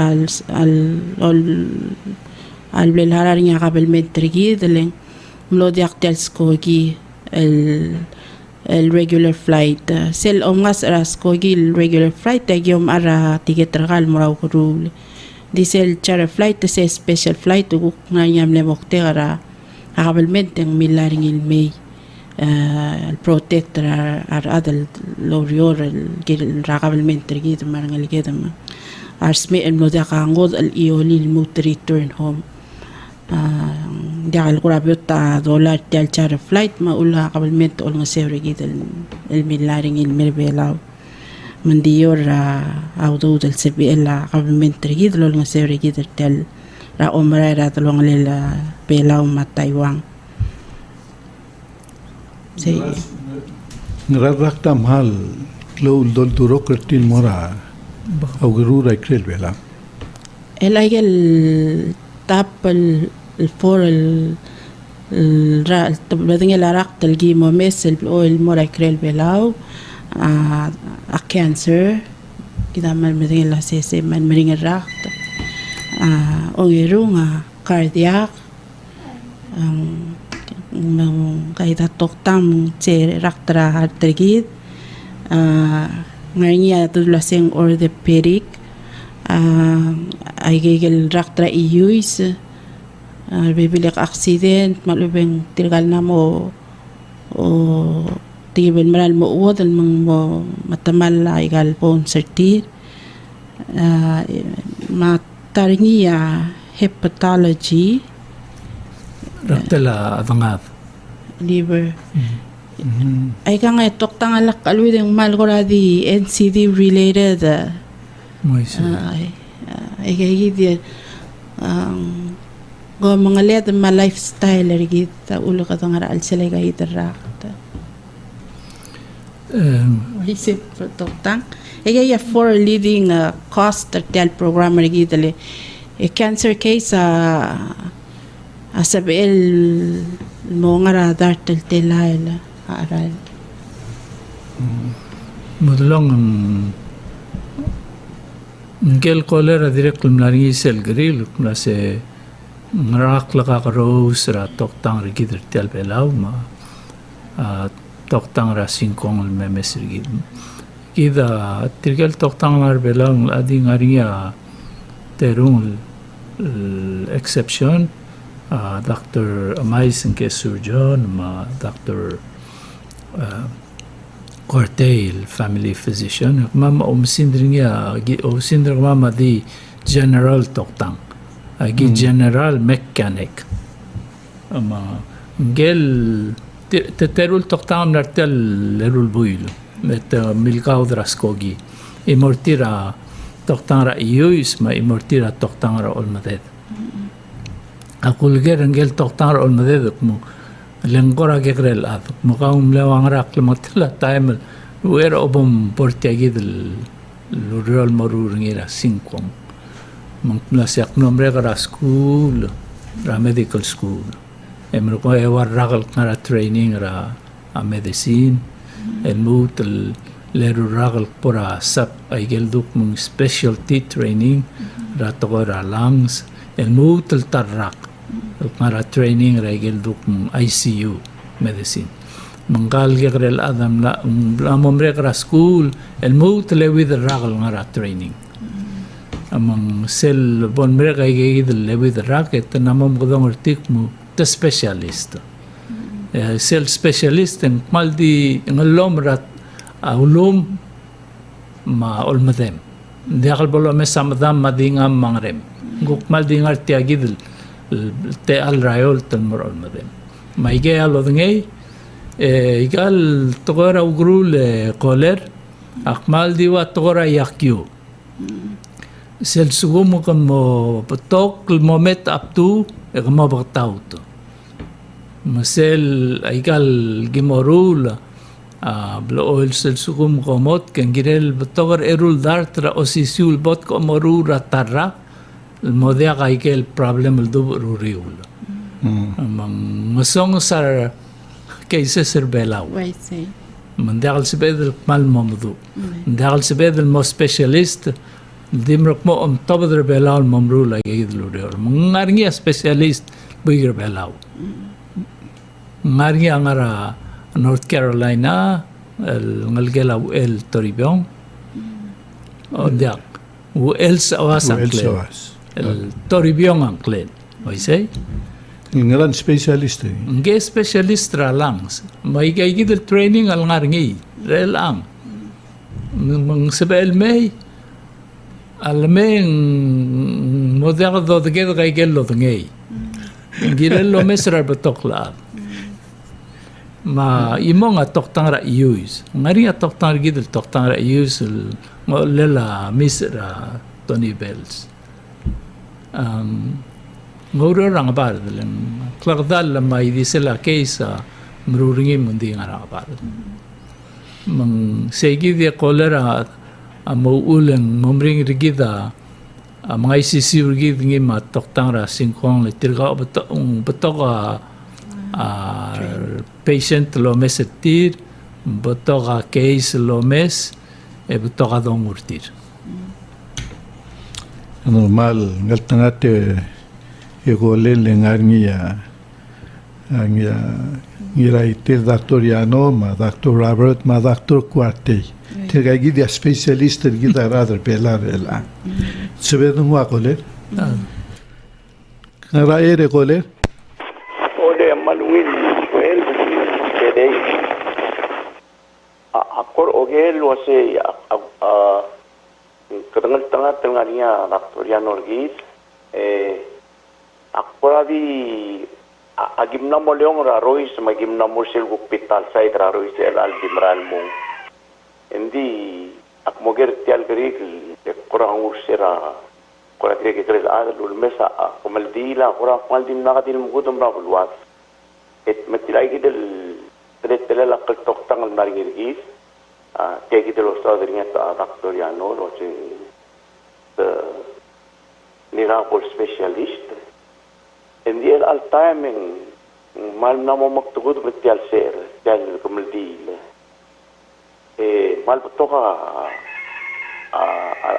al بالهاريني قبل مترجي دلين ملوديك تال سكوجي el regular flight sel ongas raskogi el regular flight tagyom ara ticket ragal muraw kurul diesel charter flight se special flight ug ngayam le mokte ara akabalment ang milaring il may el protector ar adal lorior el gil rakabalment gid marangal gidam arsme el modaka ngod el ioli el mut return home ديال قرابة $1 ديال شهر فلايت ما أقولها قبل ما تقول نسير جيد الميلارين المربيلاو من ديور أو دود السبي إلا قبل ما تريد لو نسير جيد ديال را أمرا را تلون للبيلاو ما تايوان زي نرادك تمهال لو دول دروكرتين مرا أو غرورة كريل بلا إلا يجل تاب الفور بعدين العراق تلقي ممثل بالأويل مرة كريل بلاو كانسر كده من مدين الأساسي من مرين الراق أونيرون كاردياك كايدا توقتام تير راقترا هارترجيد ngarinya tulaseng orthopedic ay gigil raktra iuis bibilik accident malubeng tirgal na mo o tigil maral mo uwad al mo matamal ay gal pon sertir mataringiya hepatology Raktala avangad. liver ay ka nga toktang alak alwideng malgoradi NCD related Moise. ay kaya go mga led ma lifestyle rigid ulo ka tong aral sila kay iterak Isip toktang. Ega for leading cost tel program rigidale. A cancer case asabel mo nga radar tel telail aral. Mudlong ngel kolera direct lumlari sel grill klase ngarak laka karos ra toktang rigid tel belaw ma toktang ra singkong memes rigid. Kida tirgal toktang mar belang adi ngaria terung exception Dr. Amais ke surgeon ma Dr. Cortail family physician mama umsindringia mama di general toktang agi general mechanic ama gel terul toktang nartel lerul builo met milkau draskogi imortira toktang ra ius ma imortira toktang ra olmadet akul gerengel toktang ra olmadet mo lengora gegrel at mo kaum lewang rak lematla time where obom portiagid lurol marurngira singkom mangpla siak nomre ra school ra medical school emro ko ewar ragal ngara training ra a medicine الموت ليرو راغل برا سب ايجل دوك من specialty training راتغور lungs الموت التراق القرا training رايجل دوك من ICU medicine من قال يقرا الادم لا ممرق را سكول الموت لويد الراغل ngara training among sel bon mereka يجي لويد الراق تنامم قدام ارتيك مو specialist sel specialist en maldi ngalom rat ulum ma olmadem diakal bolo mesamadam madingam mangrem guk maldi ngar tiagid te al rayol tan mor olmadem maige alodngei igal togora ugrul koler akmal diwa togora yakyu sel sugumo kamo patok moment up to egma bagtauto مسel aigal gimorul blo oil sel sugum komot kan girel betogar erul dartra osisiul bot komorul ratarra modia aigal problem do ruriul mang masong sar cases serbelau mandagal sebedel mal mamdu mandagal sebedel mo specialist dimrok mo tabadr belau mamrul aigal ruriul mangarngia specialist bigger belau Ngari angara North Carolina ngalgela el Toribong o diak el sawas angklen el Toribong angklen oisay ngaran specialist nge specialist ra langs may gigid el training al ngarngi rel ang mang sebel may almeng modern do de gel lo ngei girel lo mesra betokla ma imong toktang ra use ngari toktang gidel toktang ra use lela misra Tony Bells ngoro rang bar den klagdal ma idi sela case mruringi mundi ngara bar mang segi de kolera amo ulen momring rigida mga ICC rigid ngi ma toktang ra singkong le tirga betoga patient lomes etir botoga case lomes e botoga dongurtir normal ngaltangate egolel ngarngia angia ngira itir doctor Yano ma doctor Robert ma doctor Cuarte tirga gidia specialist gida rather pelar ela sebedun wa koler ngara ere koler Ode malwin well today akor ogel wase kadang tengah niya Dr. Orgis akporadi agimna mo leong ra Royce magimna mo sil hospital side ra Royce el aldimral mo hindi akmoger tial grig kurang ursera kurang grig grig adul mesa komaldila kurang maldim nakadil mo gudom ra bulwas et matilay gidel tretela lakal toktang al marigis Take it lo sta dringa ta doctoriano lo che miracle specialist. En die al timing mal namo maktugud betial ser tial kumaldil. Mal toka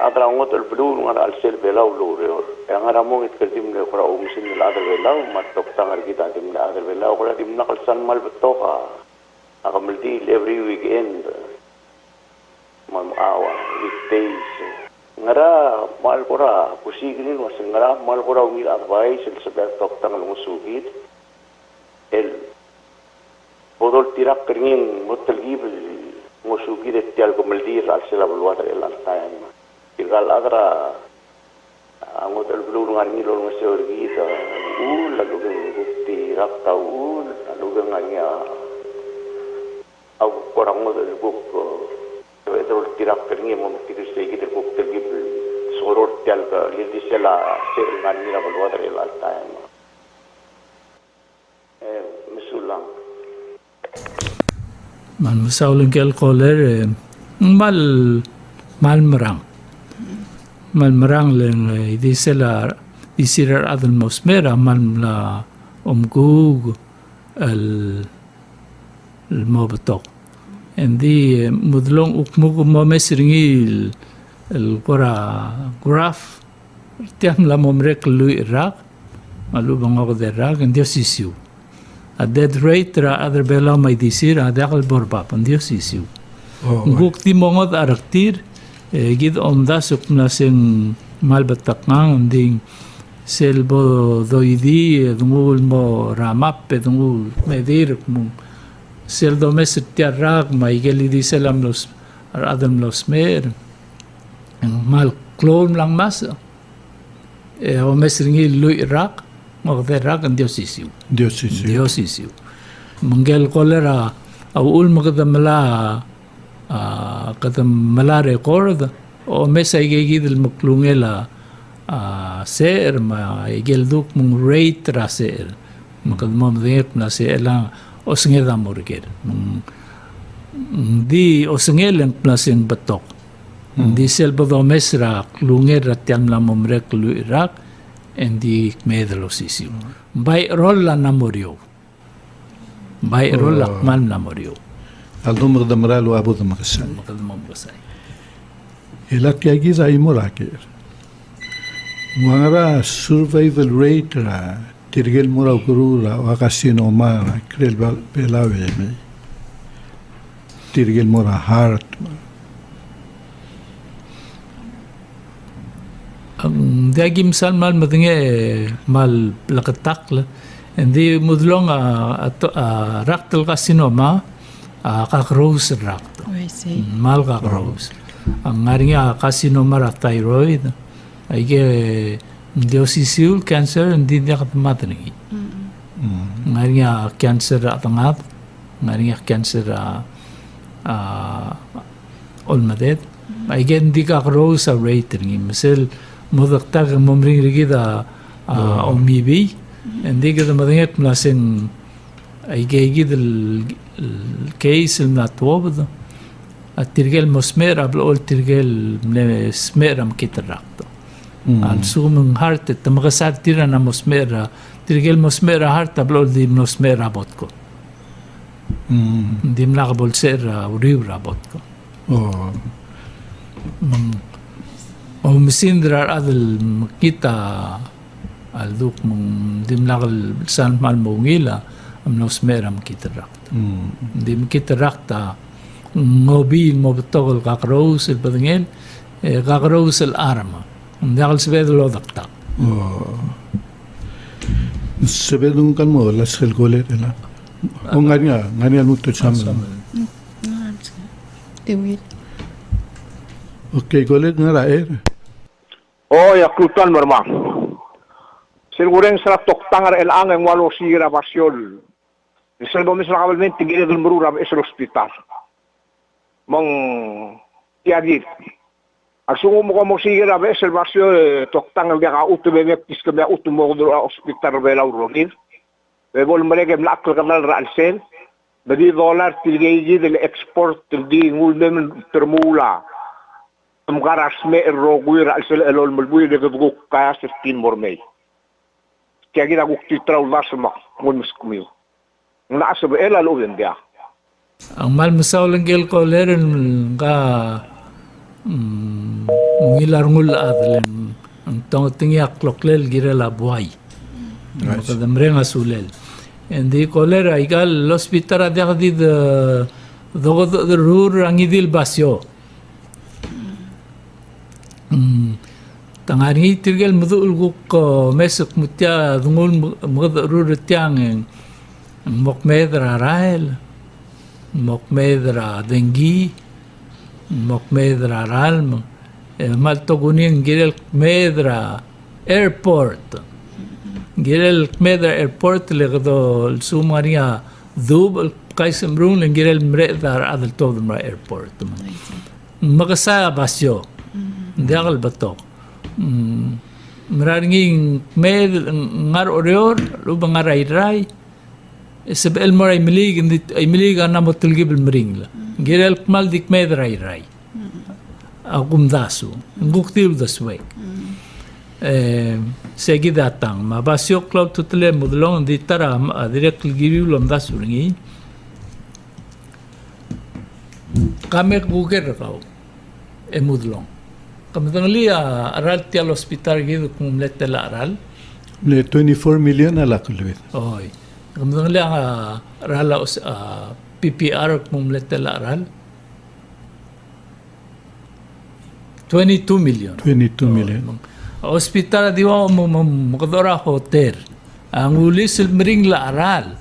adra ngot el blue ngar al sel belau lo reor. Ang aramong it kerdim le kora umsin le adra belau matok tangar kita dim le adra belau kora dim nakal san mal toka. Akamaldil every weekend. Awa weekdays ngara mal kora kusiginin was ngara mal kora ungil advice sa tok tang sugid el bodol tirak kringin motel gibel musugid tial komeldir al sela bulwata el altayan igal adra angot el blue ngar ni lo ngseorgid lalu tirak taun lalu nganya au korang model buk Pedro tirak keringi mo tiris lagi der buk tergi soror tial ka lidi sela ser ngani la balwa der el altayan misulang Man masauling kel koler mal marang leng di sela di sirar adal mosmera man la umgug el mobatok. Hindi mudlong ukmug mamesringi el kora graph tiam la momrek lu Iraq malubang ako de Iraq and Dios isiu a dead rate ra other bela may disir a dakal borbap and Dios isiu guk ti mongod araktir gid ondas ukna sing malbatakang ding selbo doidi dungul mo ramap dungul medir mong sel domes tiarrak may geli di selam los adam los mer mal klon lang mas o mesringi lu Iraq mo de Iraq and Dios isiu mangel kolera au ul magdamala kadamala record o mesa igigid el maklungela ser ma igelduk mong rate ra ser makadmam de na ser lang osngeda morger di osngelen plasing batok di selbo mesra klunger tiam la momrek lu Iraq and di medlo sisiu by rolla namorio by rolla mal namorio aldo magdamral wa abu damakasay makadmam basay ilak yagiz ay morakir Mara survival rate ra tirgel mura kurura wakasino mara krel belawe me tirgel mura heart ang dagim sal mal madinge mal lakatak la hindi mudlong raktal kasino ma kakros rakto mal kakros ang ngaringa kasino mara thyroid ay Dios isiul cancer hindi niya katamatani. Ngaringa cancer atangat, ngaringa cancer olmadet. Ay hindi ka karo sa rating. Misal modaktak momring rigida omibi, hindi ka tamatangit malasing ay gigid case na tuwabad. At tirgel mosmer ablo tirgel smeram kitarakto. Al sumung heart et makasar tira na mosmera tirgel mosmera heart ablo di mosmera botko di mlakabol sera uriura botko misindra adal makita al duk mong di mlakal san mal mongila am mosmera makita rakta di makita rakta mobil mobotokol kakros el padangel kakros el arma Dahil sabihin lo daktak. Sabihin kan mo las helgoler na. O nga muto sama. Okay, golet nga raer. Ya klutan merma. Sigureng sa toktangar el ang walo sira basyol. Isal bo misra kabalmen tigil dul murura sa hospital. Mong tiagit. Asumo mo sigira be selvasyo toktang nga uto be mektis ka be uto mo do hospital be la uronir. Be bol mereke blak ka dal ra alsel. Dadi dollar tilgaygi del export tildi ngulden termula. Karas me roguir al sel elol mulbuy de guk kaya 15 mormay. Kaya gina guk titraw lasma ngun muskumiyo. Nasa ba ela lo dia. Ang malmasaw lang gel ko lerin ka ngilar ngul adlen ang tingyak loklel girela buhay. Makadamre nga sulel. Hindi kolera igal hospital ada kadid dogo rur ang idil basyo. Tangani tirgel mudul guk mesuk mutya dungul mudul tiang mokmedra rael mokmedra dengi mokmedra ralm maltogunin girel medra airport girel medra airport legdo sumaria dub kaisembrun girel mredar adal todma airport magasa basyo diagal batok maringing med ngar orior lubang ngaray Isabel Moray milig na motulgib mring la. Girel kmal dik med ray. Agum dasu. Nguktil daswek. Segi datang. Mabasyo club tutule mudlong di tara direct giriu lam dasu ringi. Kami guger kau. Mudlong. Kami tangli aral tial hospital gitu kumlet la aral. Le 24 million ala kulwit. Oy. Kemudian lang rala PPR kumlet la aral 22 million. 22 million. Hospital diwa makadora hotel. Ang ulis mring la aral.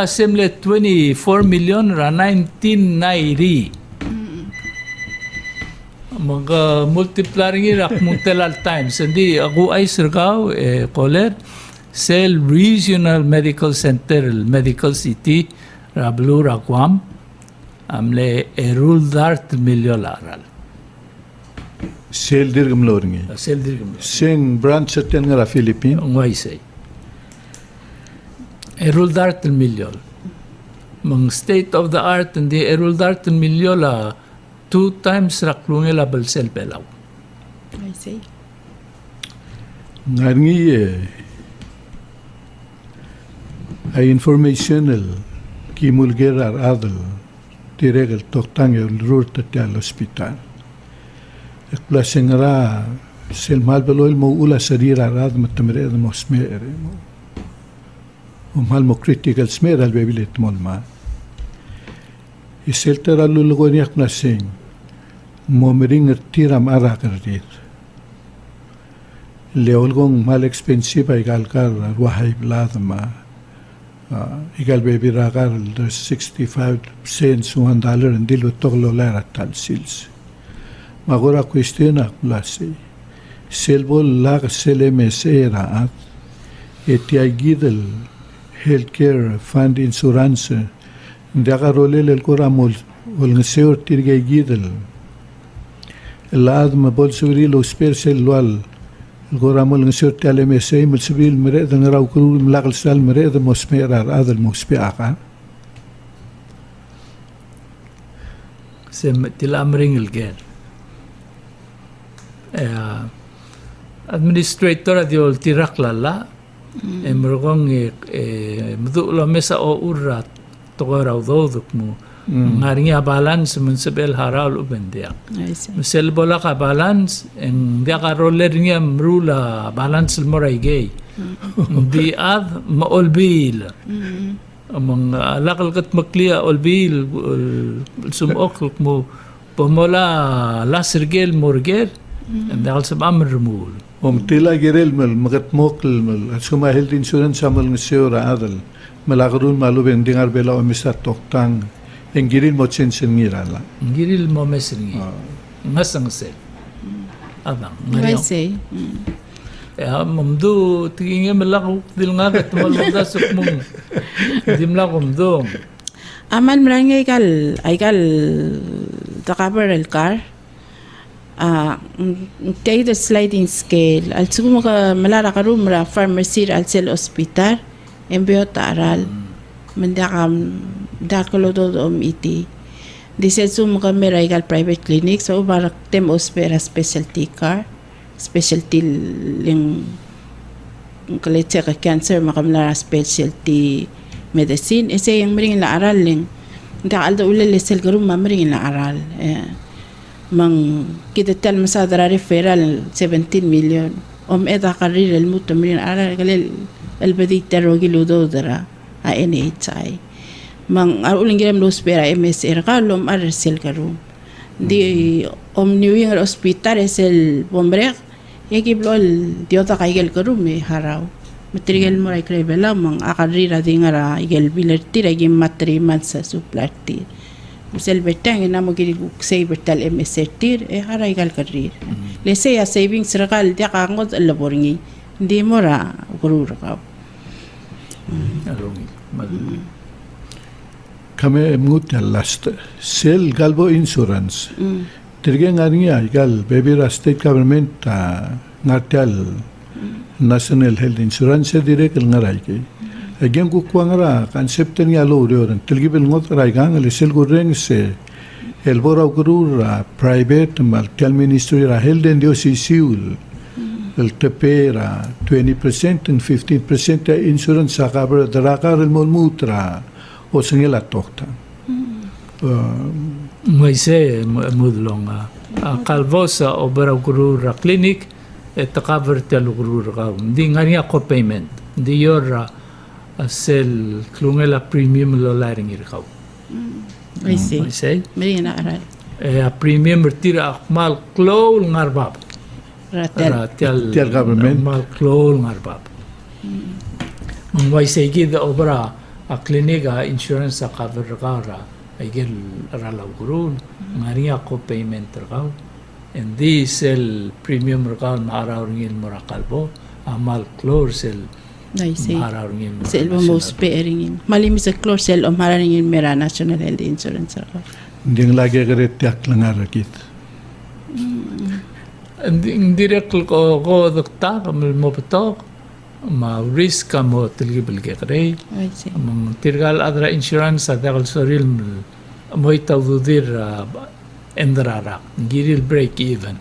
Assemble 24 million ra 1990. Multiplying rak multiple times. Hindi ako ay Surigao Coller. Sel Regional Medical Center, Medical City, Rablura Guam, amle erul dart milyonaral. Sel dirgam loringi. Sel dirgam. Sing branch sa ten nga Philippine. Ngay say. Erul dart milyol. Mang state of the art hindi erul dart milyola 2 times raklungela balsel belaw. I see. Ngaringi ay informational kimulgerar adal tiregal toktang el rurta al hospital. Eklasengara sel malbaloil mo ula sarira rad matamre mo smere mo. Mal mo critical smere al bebilet mo ma. Isel tera lulugoniak na sing mo meringer tiram arakardit. Leolgong mal expensive ay galkar wahay bladma. Igal baby rakar the 65 cents $1 and dilo toglo lera tal sils. Magora questiona klase. Selbo lag selemes era at etiagidel healthcare fund insurance ndagarolel el coramol ol ngeseur tirgagidel. العظم بول سوريل وسبيرسل وال الغرام النسور تالي مسي ملسبيل مريض نراو كل ملاقل سال مريض مسمير هذا المسبيعة سم تلامرين الجير administrator diol tirak lala emergong mdu lo mesa o urrat togora udoduk mo ngaring balance munsebel haral ubendia musel bola ka balance en dia ka roller niya mrula balance moray gay di ad maolbil among lakal kat makliya olbil sumok mo pomola lasirgel morgel en dia sa amrmul tila girel magat mokl suma health insurance amal ngesura adal malagurun malu bendingar bela o misat toktang Engiril mo chensen ngirala. Engiril mo mesringi. Ngasang sel. Abang. I say. Mamdu tingin malak dil nga kat malda suk mong dimla kumdo. Amal marang ay kal takabar el car. Take the sliding scale. Al sumo ka malara ka rumra pharmacy al sel hospital. Embio taral. Manda ka dakalo do iti. Disel sum kami raigal private clinic so barak tem ospera specialty car, specialty ling kaletse ka cancer makamla specialty medicine. Ese yung maring la aral ling. Da aldo ulele sel garum maring la aral. Mang kita tel masadara referral 17 million. Eda karir el muto maring aral kalel el bedi terogi ludo dara a NHI. Mang uling giram los pera MSR kalom arsel karum. Di New England Hospital es el bombrek. Yagiblo el diota kaigel karum haraw. Material mo ay krebela mang akarira di ngara igel bilertir ay matriman sa suplartir. Misal betang ina mo gili say betal MSR haray gal karir. Lese ya savings rakal dia kangot laboringi. Hindi mo ra gurur ka. Kami mut last sel galbo insurance. Tirge ngari ay gal baby state government ngartel National Health Insurance direct ngaray kay. Again ko ngara concept ni alo ron tilgibel ngot ray gang le sel gureng se el bora gurur private mal tel ministry ra health and siul el tepera 20% and 15% insurance sa cover darakar el mutra o singela tokta. Moise mudlong kalvosa obera gurur clinic cover tel gurur ka. Hindi nga ko payment. Hindi yor sel klungela premium lo laring irkaw. I see. Moise Maring na aral. premium retira akmal klol ngarbab. Ratel. Tiel government. Mal klol ngarbab. Moise gid obera a klinika insurance sa cover ka ay gel ralaw gurun ngaria ko payment rakaw. And this sel premium rakaw maaraw ringin morakalbo amal klor sel I see. maaraw ringin Sel mo most pairing. Malimis sa close sel o mararing mera National Health Insurance ako. Hindi lagi karet tiak langarakit. direct ko dokta kamil mo patok ma risk ka mo tilgibel gekre I see. amang tirgal adra insurance sa dagal soril mo itavudir endrarak giril break even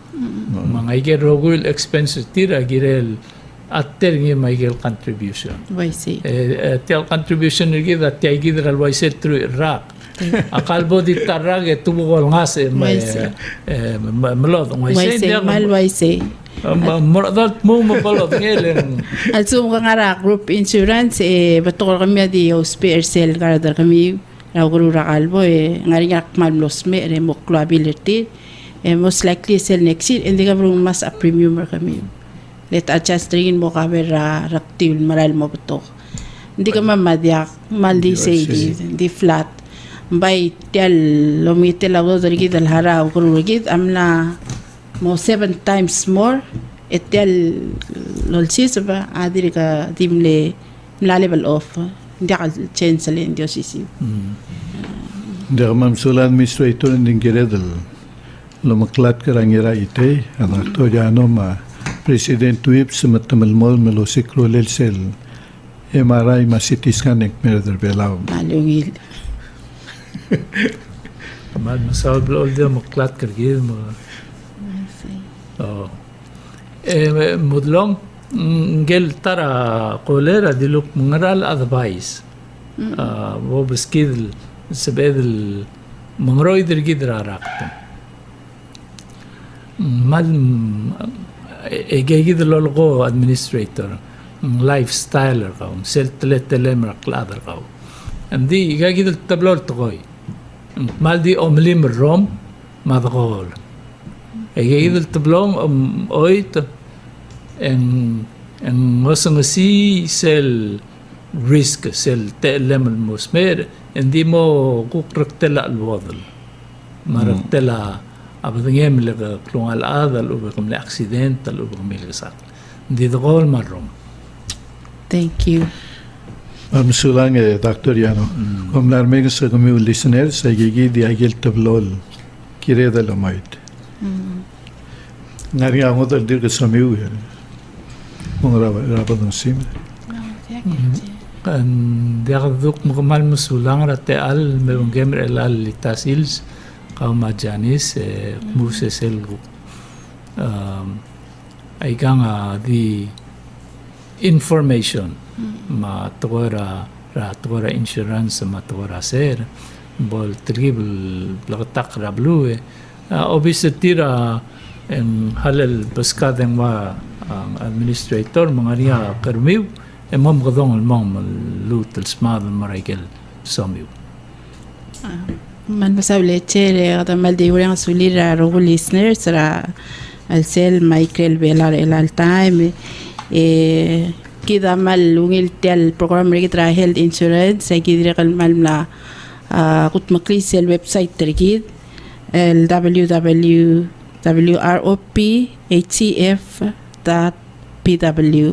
mga igel rogul expenses tira girel atter ngi maigel contribution I see. tel contribution ngi da tay gidral waisel through rak akal di tarag tubugol ngas melod I see. Mal I see. Moradalt mo mabalot ngelen. Also mga ngara group insurance bato kami di hospital sel karadar kami rauguru rakalbo ngari ngak mal los me mo probability most likely sel next year hindi ka mas a premium kami. Let adjust rin mo cover raktil maral mo bato. Hindi ka mamadyak mal di say di flat. Bay tial lomite lawdo dali dal hara guru gid amna mo 7 times more etel lolsis ba adiri ka dimle level off hindi ka change sa lendio sisi Hindi mam sula administrator ng giredal lumaklat ka rangira ite ang to jano ma president whip sa matamalmol melosik rolel sel MRI ma CT scan ek merder belaw malungil Mal masawal bel older maklat kergid mo. Oh. Mudlong ngel tara kolera diluk mengeral advice. Wo beskid sebedel mengroy dirgid rarakto. Mal egegid lolgo administrator lifestyle ka sel telem rakladar ka. Andi egegid tablol toy. Mal di omlim rom madgol. Egegid tablong oit en ngosang si sel risk sel telem musmer hindi mo kukraktela alwadal. Maraktela abadangem laga klungal adal ubakam le accidental ubakam milgasak. Hindi dogol marom. thank you. Mam sulang Dr. Yano. Kom narmeg sa kami listeners sa gigi di agil tablol kireda lamayt. Ngari ang utal dir ka samiw. Mga rapat ng sim. Diakaduk mukamal musulang rate al merong gamer elal litasils kauma janis musesel ay nga the information ma tuwara insurance ma tuwara ser bol tribal lagatak rablu obviously tira en halal baskadeng wa ang administrator mga niya karmiw mom gadong mom lutel smad marigel somiw man pasable chere ada mal de urang sulira rogo listeners ra al sel Michael Velar el al time kida mal ungil tel program registra health insurance ay kidire kal mal la kut maklis el website tergid el www.rophcf.pw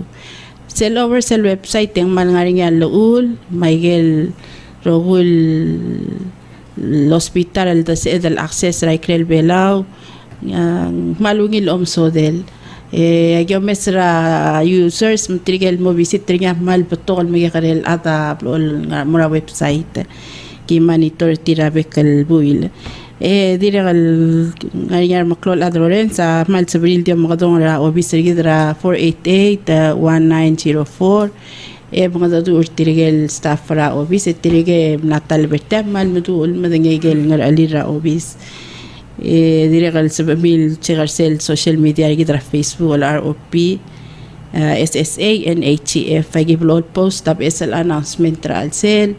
sel over sel website yang mal ngaring al loul Michael rogul hospital el das el access ra ikrel belaw malungil omsodel agyo mesra users matrigel mo visit ringa mal potol magikarel ata mura website ki monitor tirabekal buil diregal ngayar maklol adroren sa mal sabril dia magadong ra obisir gidra 488-1904 mga dadu urtirigel staff ra obis tirige natal betam mal medul madangegel ngar alira obis diregal sababil chegarsel social media gidra Facebook wala ROP SSA and HEF ay giblol post tab SL announcement ra alsel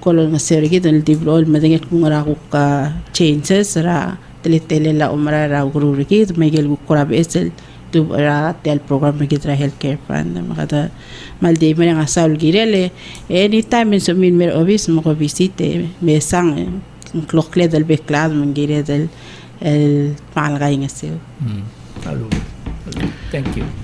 kolon nga ser gidon diblol madanget kung ra ka changes ra tele la umra ra guru rigid may gel kurab SL ra tel program gidra healthcare fund makada malde man nga saul girele anytime in so min mer obis mo ko visite me sang klokle del beklad man gire del el malgay nga sew Thank you.